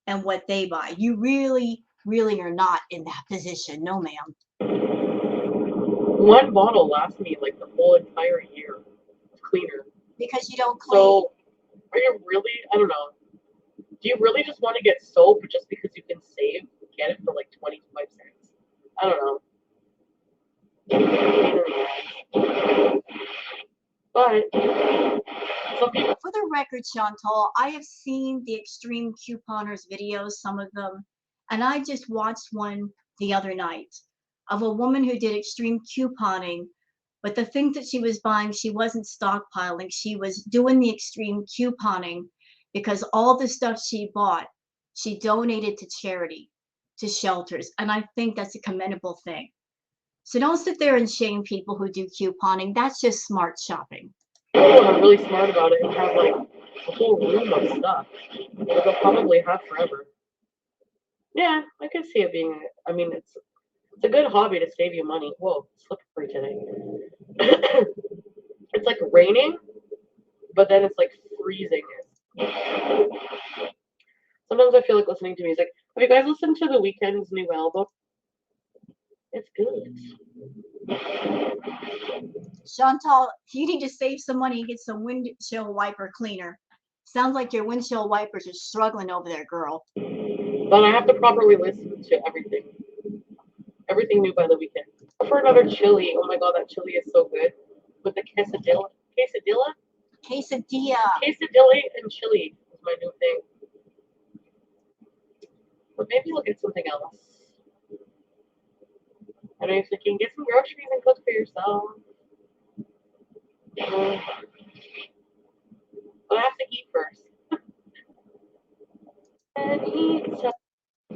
Speaker 1: and what they buy. You really, really are not in that position. No, ma'am.
Speaker 2: One bottle lasts me like the whole entire year of cleaner.
Speaker 1: Because you don't clean.
Speaker 2: So, are you really? I don't know. Do you really just want to get soap just because you can save? Get it for like 25 cents. I don't know. But some people.
Speaker 1: For the record, Chantal, I have seen the extreme couponers videos, some of them, and I just watched one the other night of a woman who did extreme couponing, but the things that she was buying, she wasn't stockpiling. She was doing the extreme couponing because all the stuff she bought, she donated to charity, to shelters, and I think that's a commendable thing. So don't sit there and shame people who do couponing. That's just smart shopping.
Speaker 2: People are really smart about it and have like a whole room of stuff that they'll probably have forever. Yeah, I could see it being. I mean, it's a good hobby to save you money. Whoa, slippery today. It's like raining, but then it's like freezing. Sometimes I feel like listening to music. Have you guys listened to The Weeknd's new album? It's good.
Speaker 1: Chantal, you need to save some money and get some windshield wiper cleaner. Sounds like your windshield wipers are struggling over there, girl.
Speaker 2: But I have to properly listen to everything. Everything new by The Weeknd. For another chili. Oh my god, that chili is so good. With the quesadilla. Quesadilla?
Speaker 1: Quesadilla.
Speaker 2: Quesadilla and chili is my new thing. But maybe look at something else. I know you're thinking, get some groceries and cook for yourself. But I have to eat first. And eat. So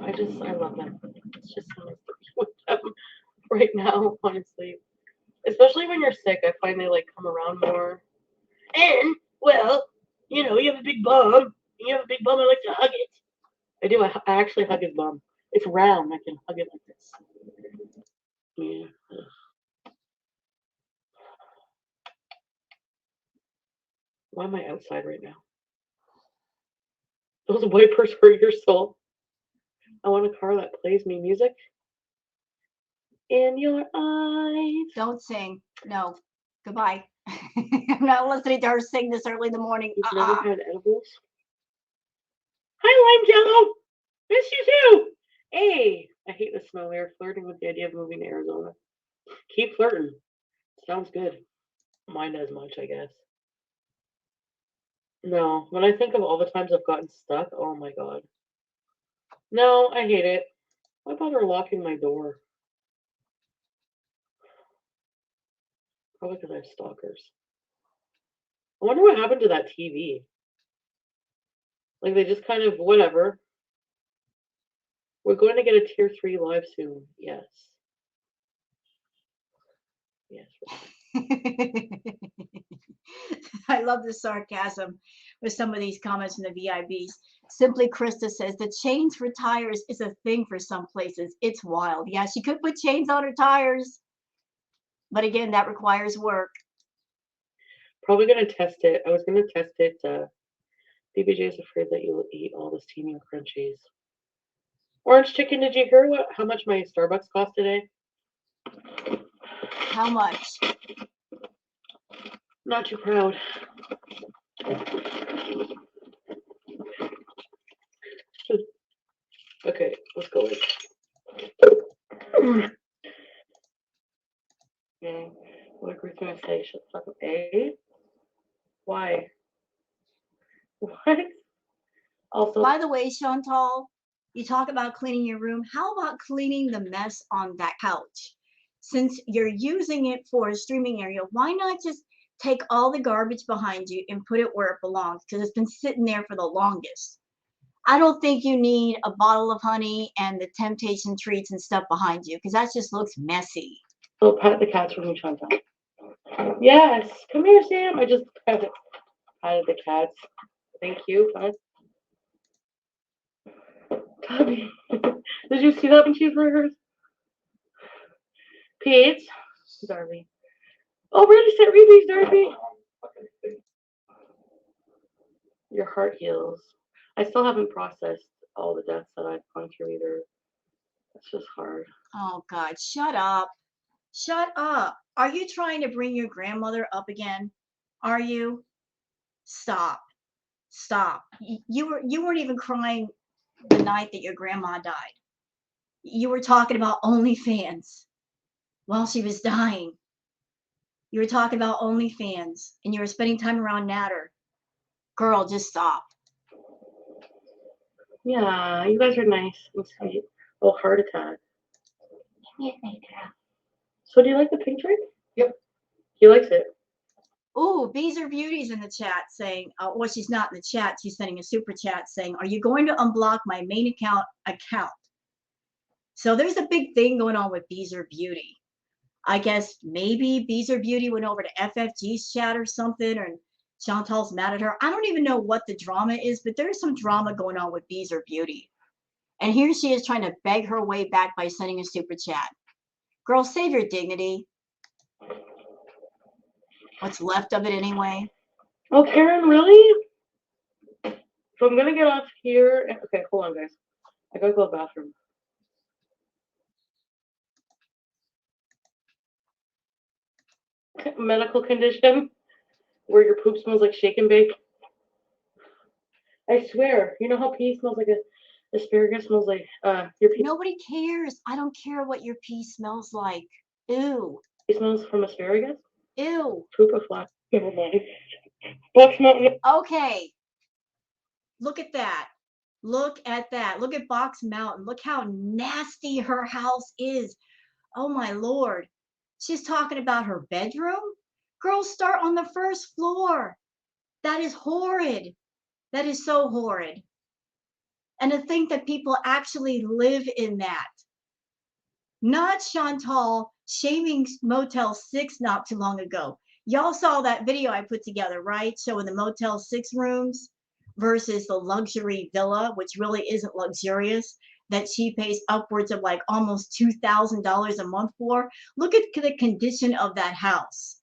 Speaker 2: I love them. It's just so nice to be with them right now, honestly. Especially when you're sick, I find they like come around more. And, well, you know, you have a big bum. You have a big bum, I like to hug it. I do, I actually hug his bum. It's round, I can hug it like this. Yeah. Why am I outside right now? Those wipers hurt your soul. I want a car that plays me music. In your eyes.
Speaker 1: Don't sing. No. Goodbye. I'm not listening to her sing this early in the morning.
Speaker 2: You've never had edibles? Hi, Lime Jello! Miss you too! Hey! I hate the smell. We are flirting with the idea of moving to Arizona. Keep flirting. Sounds good. Mine as much, I guess. No, when I think of all the times I've gotten stuck, oh my god. No, I hate it. Why bother locking my door? Probably because I have stalkers. I wonder what happened to that TV. Like, they just kind of, whatever. We're going to get a tier 3 live soon. Yes. Yes.
Speaker 1: I love the sarcasm with some of these comments from the VIBs. Simply Krista says the chains for tires is a thing for some places. It's wild. Yeah, she could put chains on her tires, but again, that requires work.
Speaker 2: Probably gonna test it. I was gonna test it. BBJ is afraid that you'll eat all the steaming crunchies. Orange chicken, did you hear how much my Starbucks cost today?
Speaker 1: How much?
Speaker 2: Not too proud. Okay, let's go in. Okay, what Ruth's gonna say? Shut the fuck up. A? Why? What? Also,
Speaker 1: By the way, Chantal, you talk about cleaning your room. How about cleaning the mess on that couch? Since you're using it for a streaming area, why not just take all the garbage behind you and put it where it belongs? Because it's been sitting there for the longest. I don't think you need a bottle of honey and the temptation treats and stuff behind you because that just looks messy.
Speaker 2: oh, pet the cats for me, Chantal. Yes, come here, Sam. I just patted the cats. Thank you. Huh? Tubby. Did you see that when cheeseburgers? Pete? Darby. Oh, we already said repeats, Darby. Your heart heals. I still haven't processed all the deaths that I've gone through either. It's just hard.
Speaker 1: Oh, God, shut up. Shut up. Are you trying to bring your grandmother up again? Are you? Stop. Stop. You weren't even crying the night that your grandma died. You were talking about OnlyFans while she was dying. You were talking about OnlyFans and you were spending time around Natter. Girl, just stop.
Speaker 2: Yeah, you guys are nice and sweet. Oh, heart attack. So do you like the pink drink? Yep. He likes it.
Speaker 1: Ooh, Beezer Beauty's in the chat saying, well, she's not in the chat. She's sending a super chat saying, are you going to unblock my main account? So there's a big thing going on with Beezer Beauty. I guess maybe Beezer Beauty went over to FFG's chat or something, or Chantal's mad at her. I don't even know what the drama is, but there's some drama going on with Beezer Beauty. And here she is trying to beg her way back by sending a super chat. Girl, save your dignity. What's left of it anyway.
Speaker 2: Oh, Karen, really? So I'm gonna get off here. Okay, hold on, guys. I gotta go to the bathroom. Medical condition where your poop smells like shake and bake. I swear. You know how pee smells like asparagus smells like your pee
Speaker 1: Nobody cares. I don't care what your pee smells like. Ew.
Speaker 2: smells from asparagus?
Speaker 1: Ew.
Speaker 2: Poop of flax. Never mind. Box Mountain.
Speaker 1: Okay. Look at that. Look at that. Look at Box Mountain. Look how nasty her house is. Oh my Lord. She's talking about her bedroom? Girls, start on the first floor. That is horrid. That is so horrid. And to think that people actually live in that. Not Chantal shaming Motel 6 not too long ago. Y'all saw that video I put together, right? Showing the Motel 6 rooms versus the luxury villa, which really isn't luxurious, that she pays upwards of like almost $2,000 a month for. Look at the condition of that house.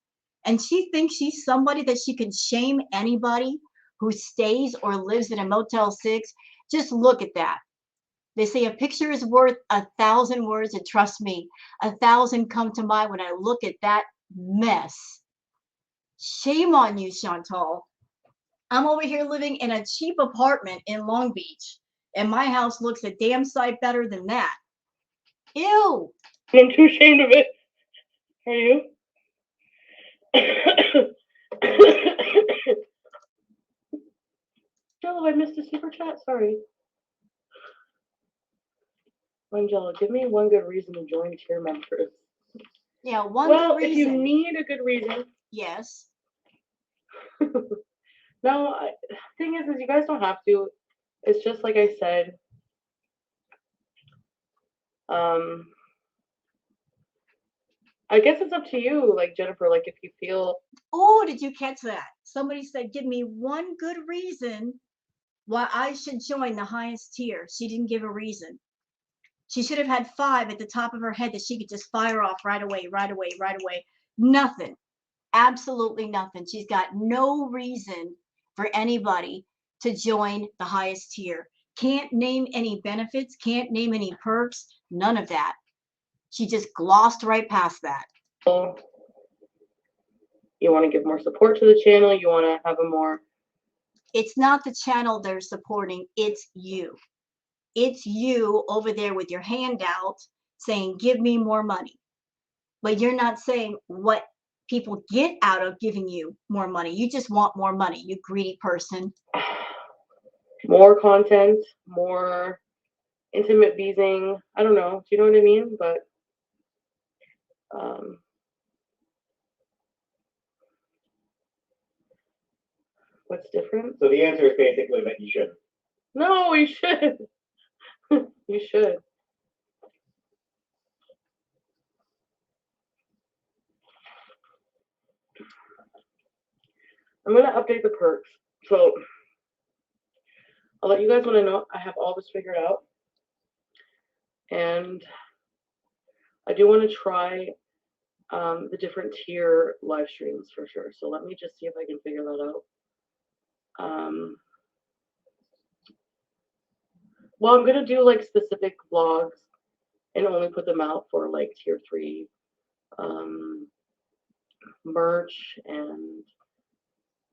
Speaker 1: And she thinks she's somebody that she can shame anybody who stays or lives in a Motel 6. Just look at that. They say a picture is worth 1,000 words, and trust me, 1,000 come to mind when I look at that mess. Shame on you, Chantal. I'm over here living in a cheap apartment in Long Beach, and my house looks a damn sight better than that. Ew.
Speaker 2: I'm too ashamed of it. Are you? Jello, I missed a super chat. Sorry. Angela, give me one good reason to join tier members.
Speaker 1: Yeah, one
Speaker 2: well,
Speaker 1: good reason.
Speaker 2: If you need a good reason.
Speaker 1: Yes.
Speaker 2: No, thing is you guys don't have to. It's just like I said. I guess it's up to you, like Jennifer, like if you feel.
Speaker 1: Oh, did you catch that? Somebody said, give me one good reason why I should join the highest tier. She didn't give a reason. She should have had 5 at the top of her head that she could just fire off right away, right away, right away. Nothing. Absolutely nothing. She's got no reason for anybody to join the highest tier. Can't name any benefits, can't name any perks, none of that. She just glossed right past that.
Speaker 2: You want to give more support to the channel, you want to have a more.
Speaker 1: It's not the channel they're supporting, it's you. It's you over there with your hand out saying, give me more money. But you're not saying what people get out of giving you more money. You just want more money, you greedy person.
Speaker 2: More content, more intimate beezing. I don't know. Do you know what I mean? But what's different?
Speaker 3: So the answer is basically that you shouldn't.
Speaker 2: No, you should. You should. I'm gonna update the perks. So I'll let you guys want to know. I have all this figured out, and I do want to try the different tier live streams for sure. So let me just see if I can figure that out. Well, I'm gonna do like specific vlogs and only put them out for like tier 3 merch and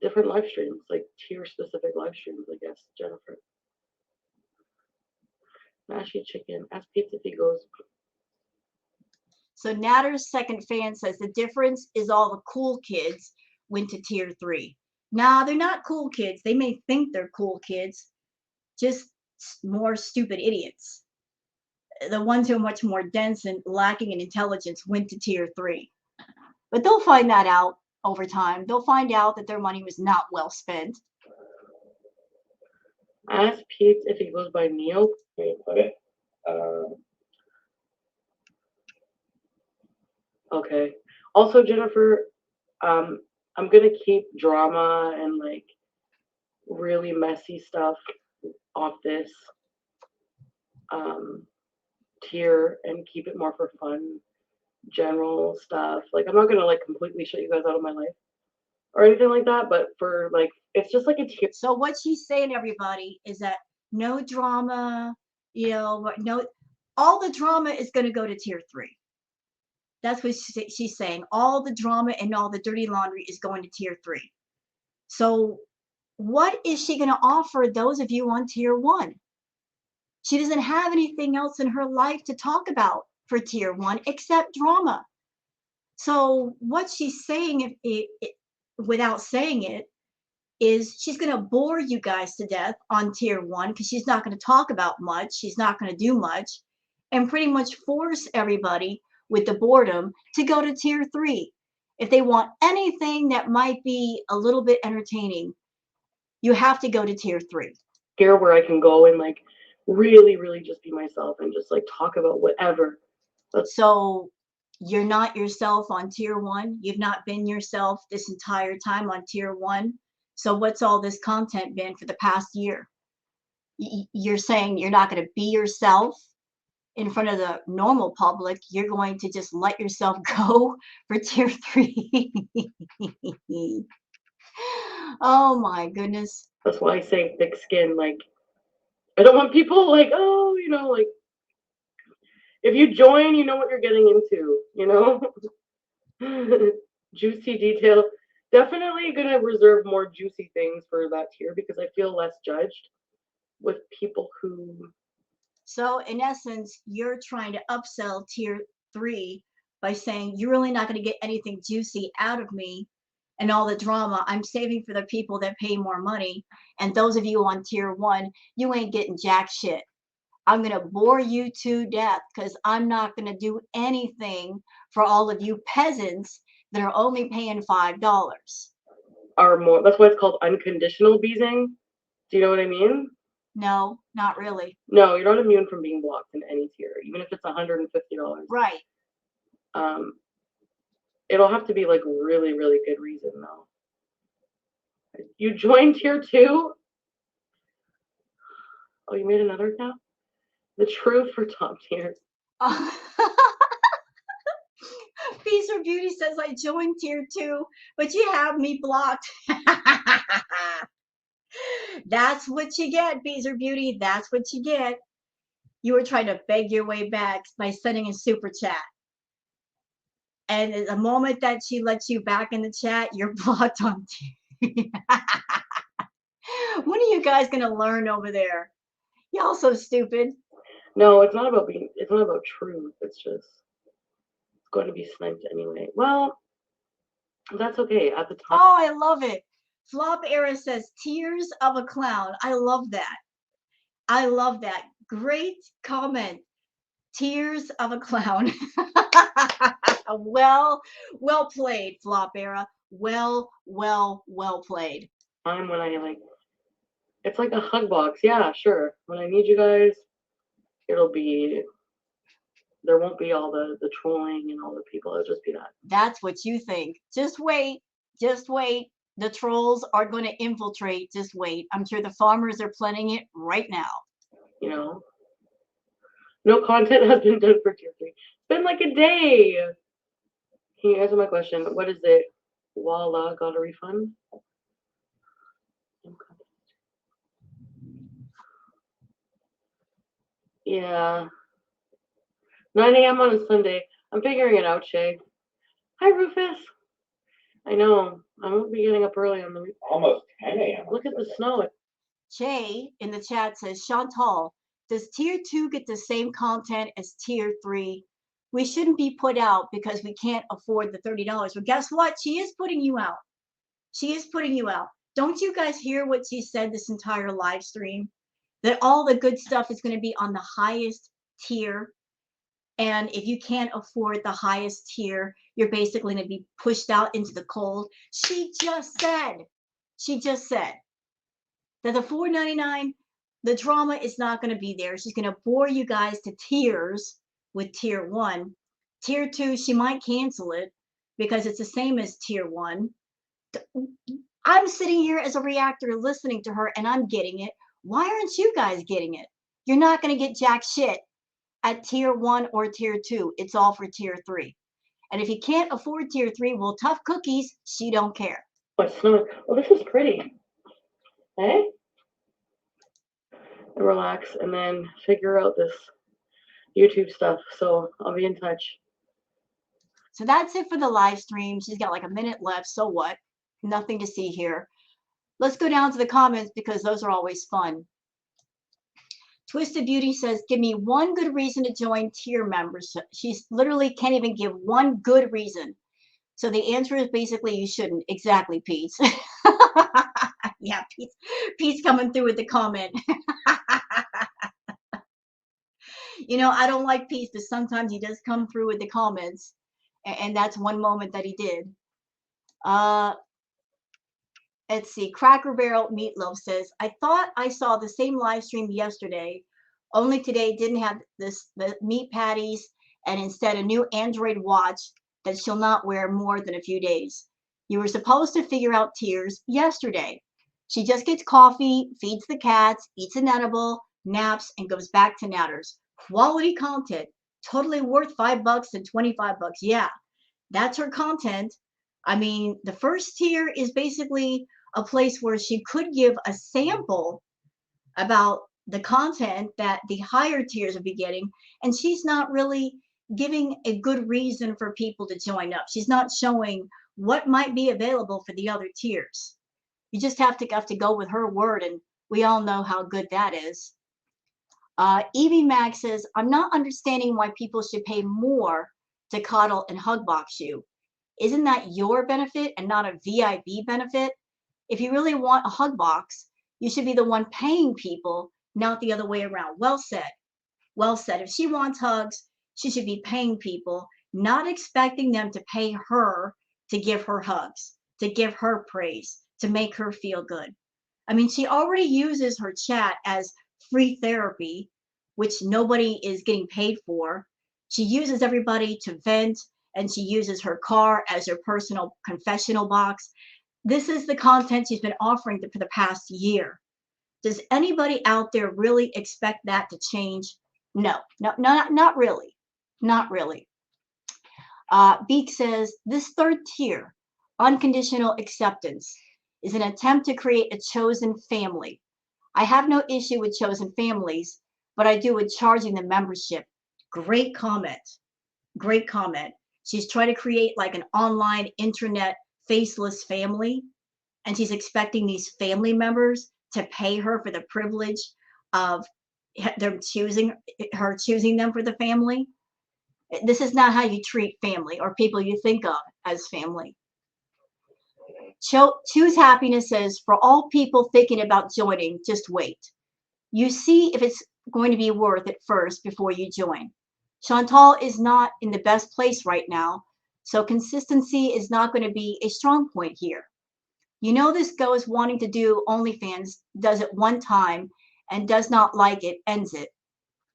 Speaker 2: different live streams, like tier specific live streams, I guess. Jennifer. Mashy chicken. Ask Pete if he goes.
Speaker 1: So Natter's second fan says the difference is all the cool kids went to tier 3. Nah, they're not cool kids. They may think they're cool kids, just more stupid idiots. The ones who are much more dense and lacking in intelligence went to tier 3. But they'll find that out over time. They'll find out that their money was not well spent.
Speaker 2: Ask Pete if he goes by Neil.
Speaker 3: Put it.
Speaker 2: Okay. Also, Jennifer, I'm gonna keep drama and like really messy stuff off this tier and keep it more for fun, general stuff. Like I'm not gonna like completely shut you guys out of my life or anything like that, but for like it's just like a tier.
Speaker 1: So what she's saying, everybody, is that no drama, no, all the drama is going to go to tier 3. That's what she's saying. All the drama and all the dirty laundry is going to tier 3. So what is she going to offer those of you on tier 1? She doesn't have anything else in her life to talk about for tier 1 except drama. So what she's saying, without saying it, is she's going to bore you guys to death on tier 1 because she's not going to talk about much. She's not going to do much, and pretty much force everybody with the boredom to go to tier 3. If they want anything that might be a little bit entertaining, you have to go to tier 3.
Speaker 2: Here where I can go and like really, really just be myself and just like talk about whatever.
Speaker 1: So you're not yourself on tier 1. You've not been yourself this entire time on tier 1. So what's all this content been for the past year? You're saying you're not going to be yourself in front of the normal public. You're going to just let yourself go for tier 3. Oh my goodness.
Speaker 2: That's why I say thick skin. Like I don't want people like, oh, like if you join, you know what you're getting into, Juicy detail. Definitely gonna reserve more juicy things for that tier because I feel less judged with people who.
Speaker 1: So in essence, you're trying to upsell tier 3 by saying you're really not going to get anything juicy out of me, and all the drama I'm saving for the people that pay more money. And those of you on tier 1, you ain't getting jack shit. I'm going to bore you to death because I'm not going to do anything for all of you peasants that are only paying $5.
Speaker 2: Are more. That's why it's called unconditional beezing. Do you know what I mean?
Speaker 1: No, not really.
Speaker 2: No, you're not immune from being blocked in any tier, even if it's $150.
Speaker 1: Right.
Speaker 2: It'll have to be like really, really good reason though. You joined tier 2? Oh, you made another account? The truth for top tiers.
Speaker 1: Peace or Beauty says I joined tier 2, but you have me blocked. That's what you get, Peace or Beauty. That's what you get. You were trying to beg your way back by sending a super chat. And the moment that she lets you back in the chat, you're blocked on tier. When are you guys gonna learn over there? Y'all so stupid.
Speaker 2: No, it's not about truth. It's just it's going to be sniped anyway. Well, that's okay. At the time.
Speaker 1: Oh, I love it. Flop Era says tears of a clown. I love that. I love that. Great comment. Tears of a clown. well played, Flop Era. Well played.
Speaker 2: Time when I like, it's like a hug box. Yeah, sure. When I need you guys, it'll be, there won't be all the trolling and all the people. It'll just be that.
Speaker 1: That's what you think. Just wait. Just wait. The trolls are going to infiltrate. Just wait. I'm sure the farmers are planning it right now.
Speaker 2: You know, no content has been done for tier 3. It's been like a day. Can you answer my question? What is it? Voila, got a refund? Yeah. 9 a.m. on a Sunday. I'm figuring it out, Shay. Hi, Rufus. I know. I won't be getting up early on the week.
Speaker 3: Almost 10 a.m.
Speaker 2: Look at the snow.
Speaker 1: Jay in the chat says, Chantal, does tier 2 get the same content as tier 3? We shouldn't be put out because we can't afford the $30. Well, guess what? She is putting you out. She is putting you out. Don't you guys hear what she said this entire live stream? That all the good stuff is going to be on the highest tier. And if you can't afford the highest tier, you're basically going to be pushed out into the cold. She just said that the $4.99, the drama is not going to be there. She's going to bore you guys to tears with tier 1. Tier 2, she might cancel it because it's the same as tier 1. I'm sitting here as a reactor listening to her and I'm getting it. Why aren't you guys getting it? You're not going to get jack shit at tier 1 or tier 2. It's all for tier 3. And if you can't afford tier 3, well, tough cookies, she don't care.
Speaker 2: Oh, snow. Oh, this is pretty. Hey? And relax and then figure out this YouTube stuff. So I'll be in touch.
Speaker 1: So that's it for the live stream. She's got like a minute left. So what? Nothing to see here. Let's go down to the comments because those are always fun. Twisted Beauty says, give me one good reason to join tier membership. She literally can't even give one good reason. So the answer is basically you shouldn't. Exactly, Pete. Yeah, Pete's coming through with the comment. You know, I don't like Pete, but sometimes he does come through with the comments. And that's one moment that he did. Let's see. Cracker Barrel Meatloaf says, I thought I saw the same live stream yesterday, only today didn't have the meat patties and instead a new Android watch that she'll not wear more than a few days. You were supposed to figure out tiers yesterday. She just gets coffee, feeds the cats, eats an edible, naps, and goes back to natters. Quality content. Totally worth $5 and $25. Yeah, that's her content. I mean, the first tier is basically a place where she could give a sample about the content that the higher tiers would be getting, and she's not really giving a good reason for people to join up. She's not showing what might be available for the other tiers. You just have to go with her word, and we all know how good that is. Evie Mag says, I'm not understanding why people should pay more to coddle and hug box you. Isn't that your benefit and not a VIP benefit? If you really want a hug box, you should be the one paying people, not the other way around. Well said. Well said. If she wants hugs, she should be paying people, not expecting them to pay her to give her hugs, to give her praise, to make her feel good. I mean, she already uses her chat as free therapy, which nobody is getting paid for. She uses everybody to vent and she uses her car as her personal confessional box. This is the content she's been offering for the past year. Does anybody out there really expect that to change? No, not really. Not really. Beak says, this third tier, unconditional acceptance, is an attempt to create a chosen family. I have no issue with chosen families, but I do with charging the membership. Great comment. Great comment. She's trying to create like an online internet faceless family, and she's expecting these family members to pay her for the privilege of them choosing them for the family. This is not how you treat family or people you think of as family. Choose Happiness says, for all people thinking about joining, just wait. You see if it's going to be worth it first before you join. Chantal is not in the best place right now, so consistency is not going to be a strong point here. You know, this goes wanting to do OnlyFans, does it one time and does not like it, ends it.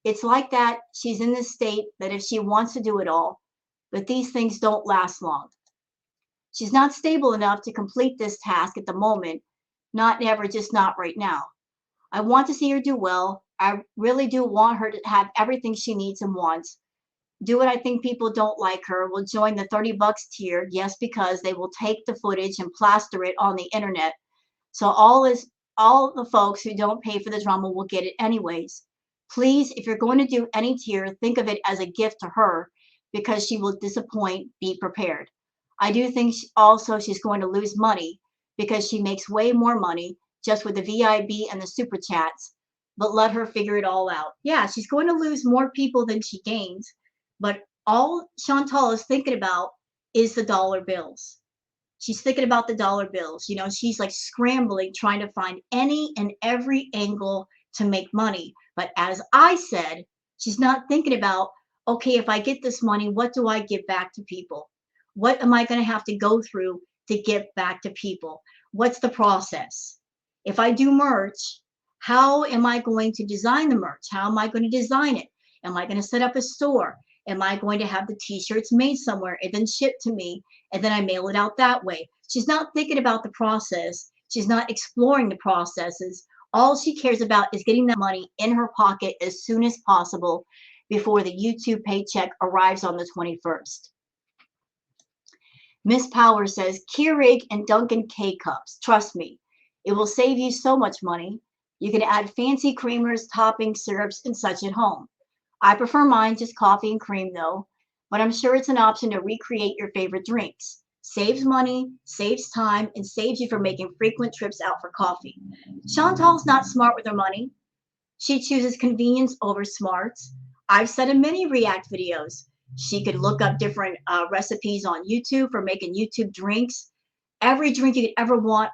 Speaker 1: It's like that. She's in this state that if she wants to do it all, but these things don't last long. She's not stable enough to complete this task at the moment. Not never, just not right now. I want to see her do well. I really do want her to have everything she needs and wants. Do it. I think people don't like her will join the $30 tier. Yes, because they will take the footage and plaster it on the internet. So all the folks who don't pay for the drama will get it anyways. Please, if you're going to do any tier, think of it as a gift to her because she will disappoint. Be prepared. I do think also she's going to lose money because she makes way more money just with the VIB and the super chats, but let her figure it all out. Yeah, she's going to lose more people than she gains, but all Chantal is thinking about is the dollar bills. She's thinking about the dollar bills. You know, she's like scrambling, trying to find any and every angle to make money. But as I said, she's not thinking about, okay, if I get this money, what do I give back to people? What am I going to have to go through to give back to people? What's the process? If I do merch, how am I going to design the merch? How am I going to design it? Am I going to set up a store? Am I going to have the t-shirts made somewhere and then shipped to me and then I mail it out that way? She's not thinking about the process. She's not exploring the processes. All she cares about is getting that money in her pocket as soon as possible before the YouTube paycheck arrives on the 21st. Miss Power says, Keurig and Dunkin' K-Cups. Trust me, it will save you so much money. You can add fancy creamers, toppings, syrups, and such at home. I prefer mine just coffee and cream though, but I'm sure it's an option to recreate your favorite drinks. Saves money, saves time, and saves you from making frequent trips out for coffee. Chantal's not smart with her money. She chooses convenience over smarts. I've said in many React videos, she could look up different recipes on YouTube for making YouTube drinks. Every drink you could ever want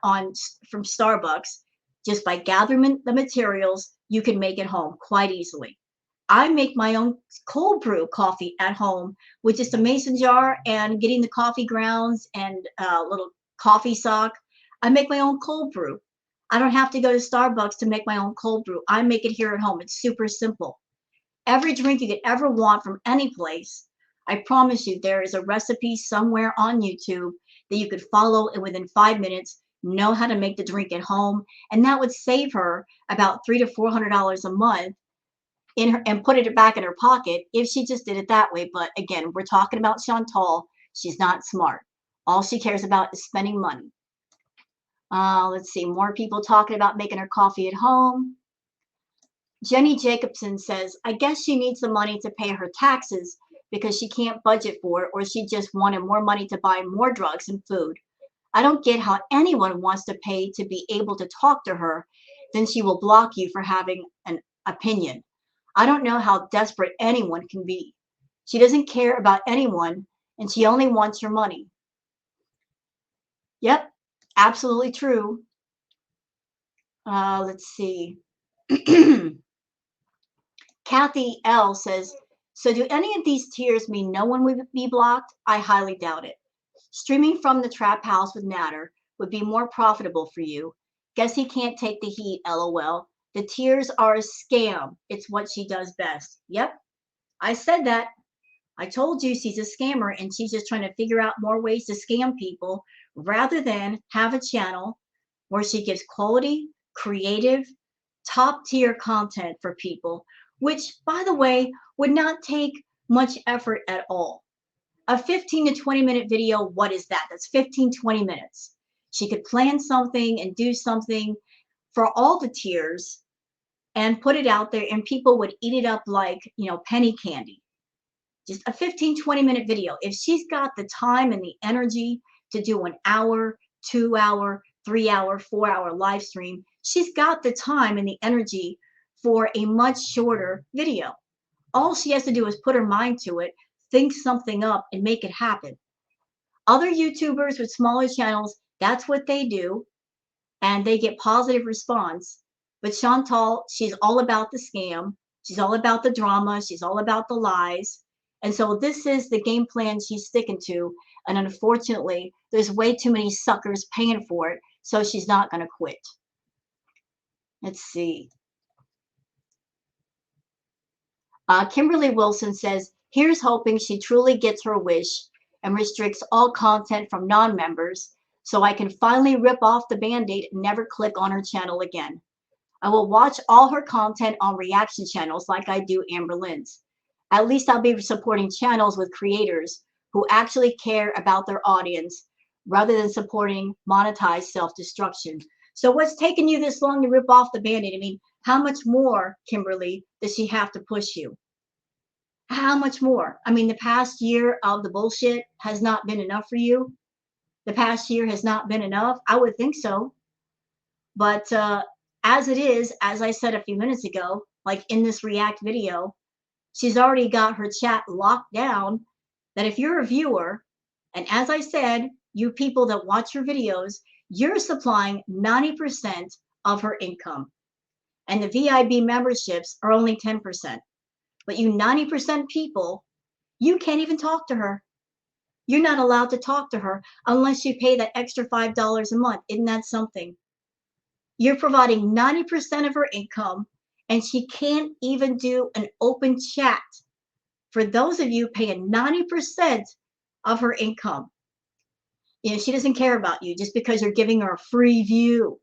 Speaker 1: from Starbucks, just by gathering the materials, you can make it home quite easily. I make my own cold brew coffee at home with just a mason jar and getting the coffee grounds and a little coffee sock. I make my own cold brew. I don't have to go to Starbucks to make my own cold brew. I make it here at home. It's super simple. Every drink you could ever want from any place, I promise you there is a recipe somewhere on YouTube that you could follow and within 5 minutes know how to make the drink at home. And that would save her about $300 to $400 a month in her and put it back in her pocket if she just did it that way. But again, we're talking about Chantal. She's not smart. All she cares about is spending money. Let's see, more people talking about making her coffee at home. Jenny Jacobson says, I guess she needs the money to pay her taxes because she can't budget for it, or she just wanted more money to buy more drugs and food. I don't get how anyone wants to pay to be able to talk to her. Then she will block you for having an opinion. I don't know how desperate anyone can be. She doesn't care about anyone, and she only wants your money. Yep, absolutely true. Let's see. Kathy L says, so do any of these tiers mean no one would be blocked? I highly doubt it. Streaming from the trap house with Natter would be more profitable for you. Guess he can't take the heat, LOL. The tiers are a scam. It's what she does best. Yep, I said that. I told you she's a scammer and she's just trying to figure out more ways to scam people rather than have a channel where she gives quality, creative, top tier content for people, which, by the way, would not take much effort at all. A 15 to 20-minute video, what is that? That's 15, 20 minutes. She could plan something and do something for all the tiers and put it out there, and people would eat it up like, penny candy. Just a 15, 20-minute video. If she's got the time and the energy to do an hour, 2 hour, 3 hour, 4 hour live stream, she's got the time and the energy for a much shorter video. All she has to do is put her mind to it, think something up, and make it happen. Other YouTubers with smaller channels, that's what they do, and they get positive response. But Chantal, she's all about the scam. She's all about the drama. She's all about the lies. And so this is the game plan she's sticking to. And unfortunately, there's way too many suckers paying for it. So she's not going to quit. Let's see. Kimberly Wilson says, here's hoping she truly gets her wish and restricts all content from non-members so I can finally rip off the Band-Aid and never click on her channel again. I will watch all her content on reaction channels like I do Amber Lynn's. At least I'll be supporting channels with creators who actually care about their audience rather than supporting monetized self-destruction. So what's taking you this long to rip off the Band-Aid? I mean, how much more, Kimberly, does she have to push you? How much more? I mean, the past year of the bullshit has not been enough for you. The past year has not been enough. I would think so. But as it is, as I said a few minutes ago, like in this React video, she's already got her chat locked down that if you're a viewer, and as I said, you people that watch her videos, you're supplying 90% of her income. And the VIB memberships are only 10%. But you 90% people, you can't even talk to her. You're not allowed to talk to her unless you pay that extra $5 a month. Isn't that something? You're providing 90% of her income, and she can't even do an open chat. For those of you paying 90% of her income, she doesn't care about you just because you're giving her a free view.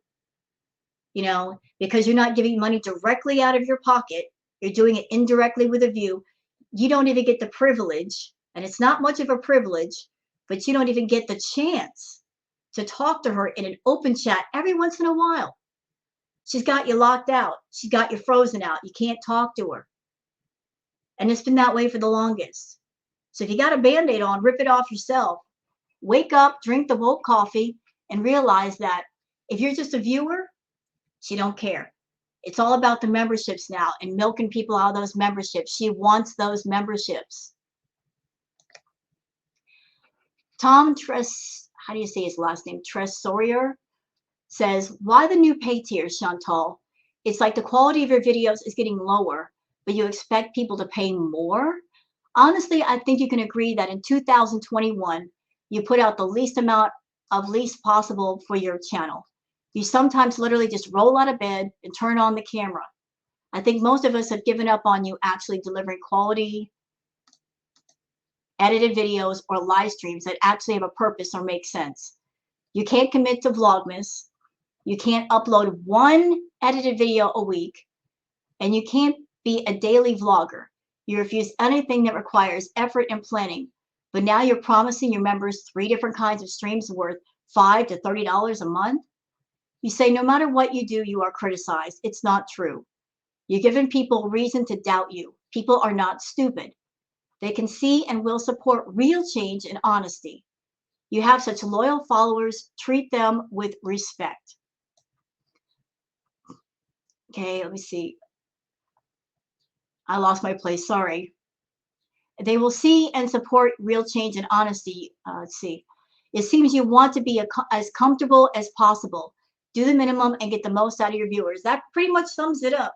Speaker 1: Because you're not giving money directly out of your pocket, you're doing it indirectly with a view. You don't even get the privilege, and it's not much of a privilege, but you don't even get the chance to talk to her in an open chat every once in a while. She's got you locked out. She's got you frozen out. You can't talk to her. And it's been that way for the longest. So if you got a Band-Aid on, rip it off yourself. Wake up, drink the woke coffee, and realize that if you're just a viewer, she don't care. It's all about the memberships now and milking people out of those memberships. She wants those memberships. Tom how do you say his last name? Tresorier says, why the new pay tiers, Chantal? It's like the quality of your videos is getting lower, but you expect people to pay more? Honestly, I think you can agree that in 2021, you put out the least amount of least possible for your channel. You sometimes literally just roll out of bed and turn on the camera. I think most of us have given up on you actually delivering quality, edited videos or live streams that actually have a purpose or make sense. You can't commit to Vlogmas. You can't upload one edited video a week, and you can't be a daily vlogger. You refuse anything that requires effort and planning. But now you're promising your members 3 different kinds of streams worth $5 to $30 a month. You say no matter what you do, you are criticized. It's not true. You're giving people reason to doubt you. People are not stupid. They can see and will support real change and honesty. You have such loyal followers. Treat them with respect. Okay, let me see. I lost my place. Sorry. They will see and support real change and honesty. Let's see. It seems you want to be as comfortable as possible. Do the minimum and get the most out of your viewers. That pretty much sums it up.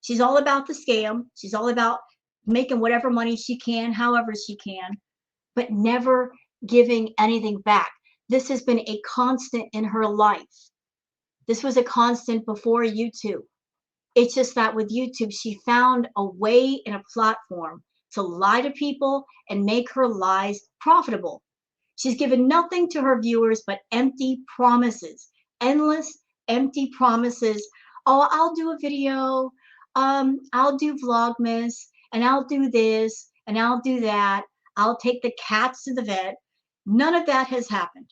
Speaker 1: She's all about the scam. She's all about making whatever money she can, however she can, but never giving anything back. This has been a constant in her life. This was a constant before YouTube. It's just that with YouTube, she found a way and a platform to lie to people and make her lies profitable. She's given nothing to her viewers but empty promises, endless empty promises. Oh, I'll do a video. I'll do Vlogmas, and I'll do this, and I'll do that. I'll take the cats to the vet. None of that has happened.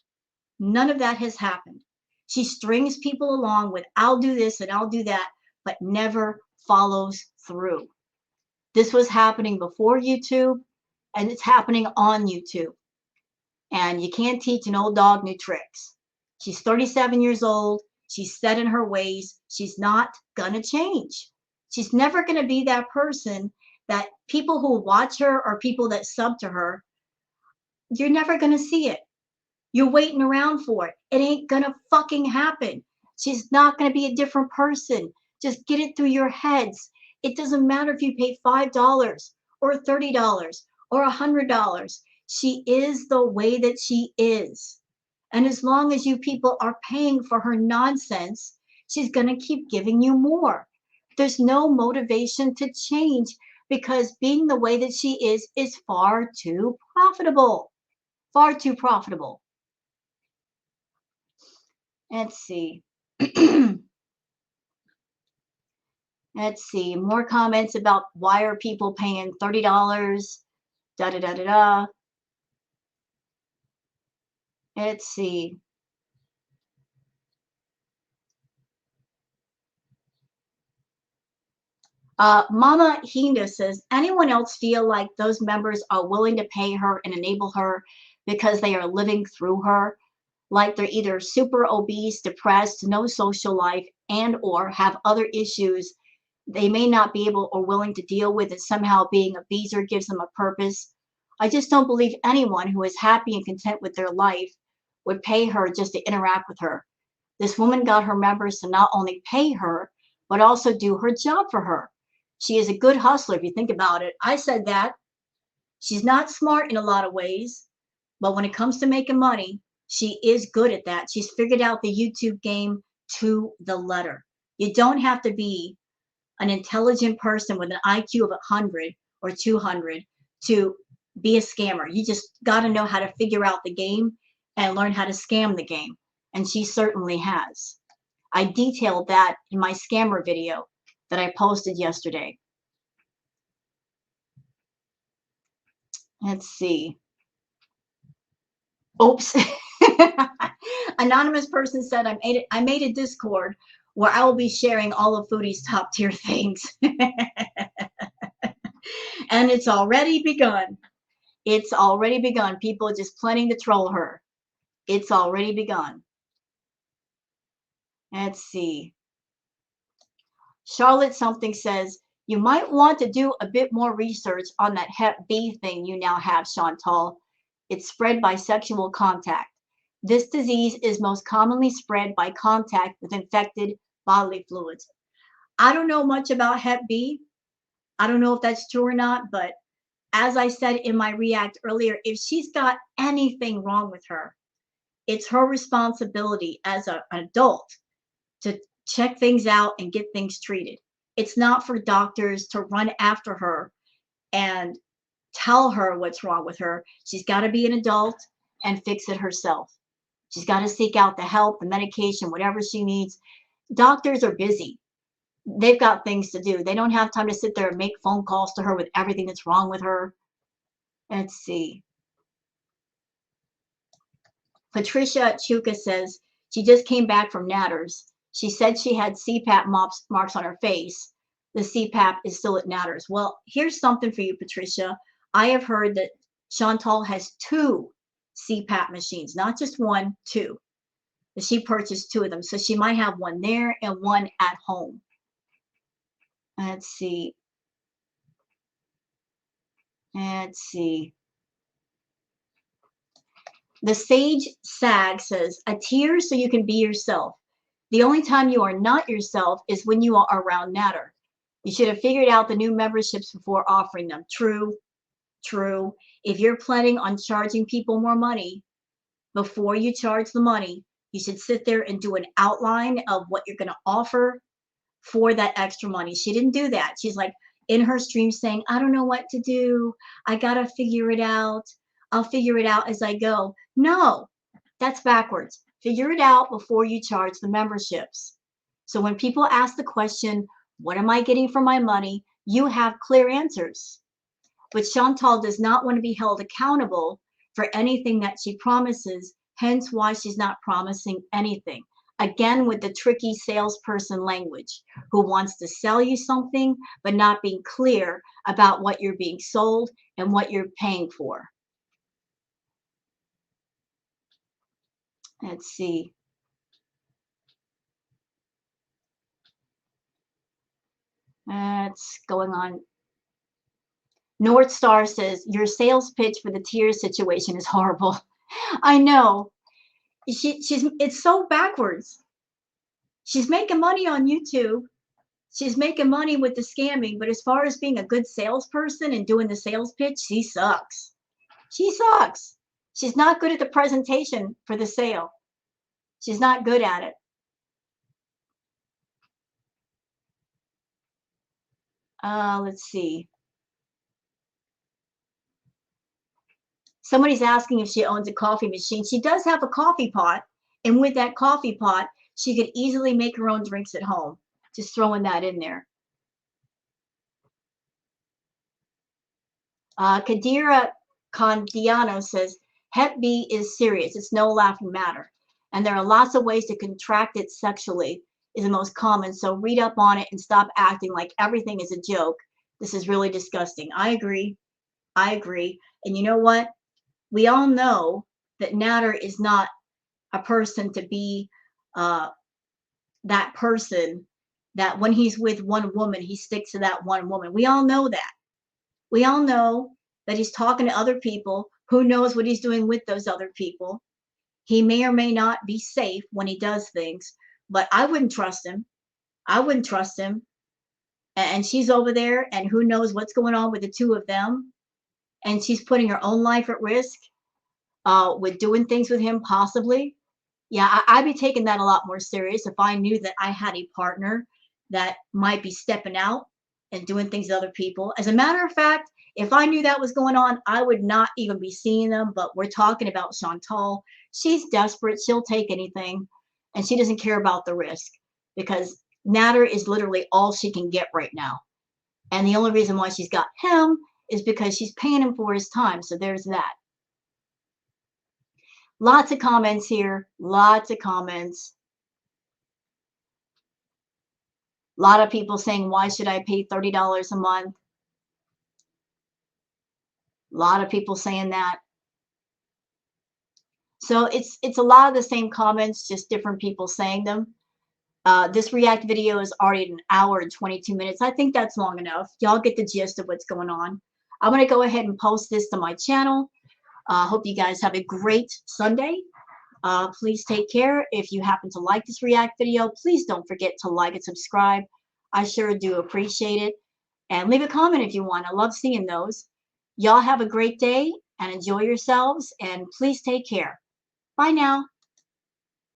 Speaker 1: None of that has happened. She strings people along with I'll do this and I'll do that, but never follows through. This was happening before YouTube, and it's happening on YouTube. And you can't teach an old dog new tricks. She's 37 years old. She's set in her ways. She's not going to change. She's never going to be that person that people who watch her or people that sub to her, you're never going to see it. You're waiting around for it. It ain't going to fucking happen. She's not going to be a different person. Just get it through your heads. It doesn't matter if you pay $5 or $30 or $100. She is the way that she is. And as long as you people are paying for her nonsense, she's going to keep giving you more. There's no motivation to change because being the way that she is far too profitable. Far too profitable. Let's see. Let's see. More comments about why are people paying $30? Da da da da da. Let's see. Mama Hinda says, anyone else feel like those members are willing to pay her and enable her because they are living through her? Like they're either super obese, depressed, no social life, and or have other issues they may not be able or willing to deal with, and somehow being a beezer gives them a purpose. I just don't believe anyone who is happy and content with their life would pay her just to interact with her. This woman got her members to not only pay her, but also do her job for her. She is a good hustler if you think about it. I said that. She's not smart in a lot of ways, but when it comes to making money, she is good at that. She's figured out the YouTube game to the letter. You don't have to be an intelligent person with an IQ of 100 or 200 to be a scammer. You just got to know how to figure out the game and learn how to scam the game. And she certainly has. I detailed that in my scammer video that I posted yesterday. Let's see. Oops. Anonymous person said, I made a Discord where I will be sharing all of Foodie's top tier things. And it's already begun. It's already begun. People are just planning to troll her. It's already begun. Let's see. Charlotte something says, you might want to do a bit more research on that Hep B thing you now have, Chantal. It's spread by sexual contact. This disease is most commonly spread by contact with infected bodily fluids. I don't know much about Hep B. I don't know if that's true or not, but as I said in my react earlier, if she's got anything wrong with her, it's her responsibility as an adult to check things out and get things treated. It's not for doctors to run after her and tell her what's wrong with her. She's got to be an adult and fix it herself. She's got to seek out the help, the medication, whatever she needs. Doctors are busy. They've got things to do. They don't have time to sit there and make phone calls to her with everything that's wrong with her. Let's see. Patricia Chuka says she just came back from Natters. She said she had CPAP marks on her face. The CPAP is still at Natters. Well, here's something for you, Patricia. I have heard that Chantal has 2 CPAP machines, not just 1, 2. She purchased 2 of them. So she might have one there and one at home. Let's see. Let's see. The Sage Sag says, a tear so you can be yourself. The only time you are not yourself is when you are around Natter. You should have figured out the new memberships before offering them. True, true. If you're planning on charging people more money, before you charge the money, you should sit there and do an outline of what you're going to offer for that extra money. She didn't do that. She's like, in her stream saying, I don't know what to do. I got to figure it out. I'll figure it out as I go. No, that's backwards. Figure it out before you charge the memberships. So when people ask the question, what am I getting for my money? You have clear answers. But Chantal does not want to be held accountable for anything that she promises, hence why she's not promising anything. Again, with the tricky salesperson language, who wants to sell you something, but not being clear about what you're being sold and what you're paying for. Let's see. That's going on. North Star says, your sales pitch for the tier situation is horrible. I know. It's so backwards. She's making money on YouTube. She's making money with the scamming, but as far as being a good salesperson and doing the sales pitch, she sucks. She sucks. She's not good at the presentation for the sale. She's not good at it. Let's see. Somebody's asking if she owns a coffee machine. She does have a coffee pot, and with that coffee pot, she could easily make her own drinks at home. Just throwing that in there. Kadira Condiano says, Hep B is serious. It's no laughing matter. And there are lots of ways to contract it sexually is the most common. So read up on it and stop acting like everything is a joke. This is really disgusting. I agree. I agree. And you know what? We all know that Natter is not a person to be that person that when he's with one woman, he sticks to that one woman. We all know that. We all know that he's talking to other people. Who knows what he's doing with those other people? He may or may not be safe when he does things, but I wouldn't trust him. I wouldn't trust him. And she's over there, and who knows what's going on with the two of them. And she's putting her own life at risk with doing things with him, possibly. Yeah, I'd be taking that a lot more serious if I knew that I had a partner that might be stepping out and doing things with other people. As a matter of fact, if I knew that was going on, I would not even be seeing them. But we're talking about Chantal. She's desperate. She'll take anything, and she doesn't care about the risk because Natter is literally all she can get right now. And the only reason why she's got him is because she's paying him for his time. So there's that. Lots of comments here. Lots of comments. A lot of people saying, why should I pay $30 a month? A lot of people saying that. So it's a lot of the same comments, just different people saying them. This React video is already an hour and 22 minutes. I think that's long enough. Y'all get the gist of what's going on. I'm going to go ahead and post this to my channel. Hope you guys have a great Sunday. Please take care. If you happen to like this React video, please don't forget to like and subscribe. I sure do appreciate it. And leave a comment if you want. I love seeing those. Y'all have a great day and enjoy yourselves. And please take care. Bye now.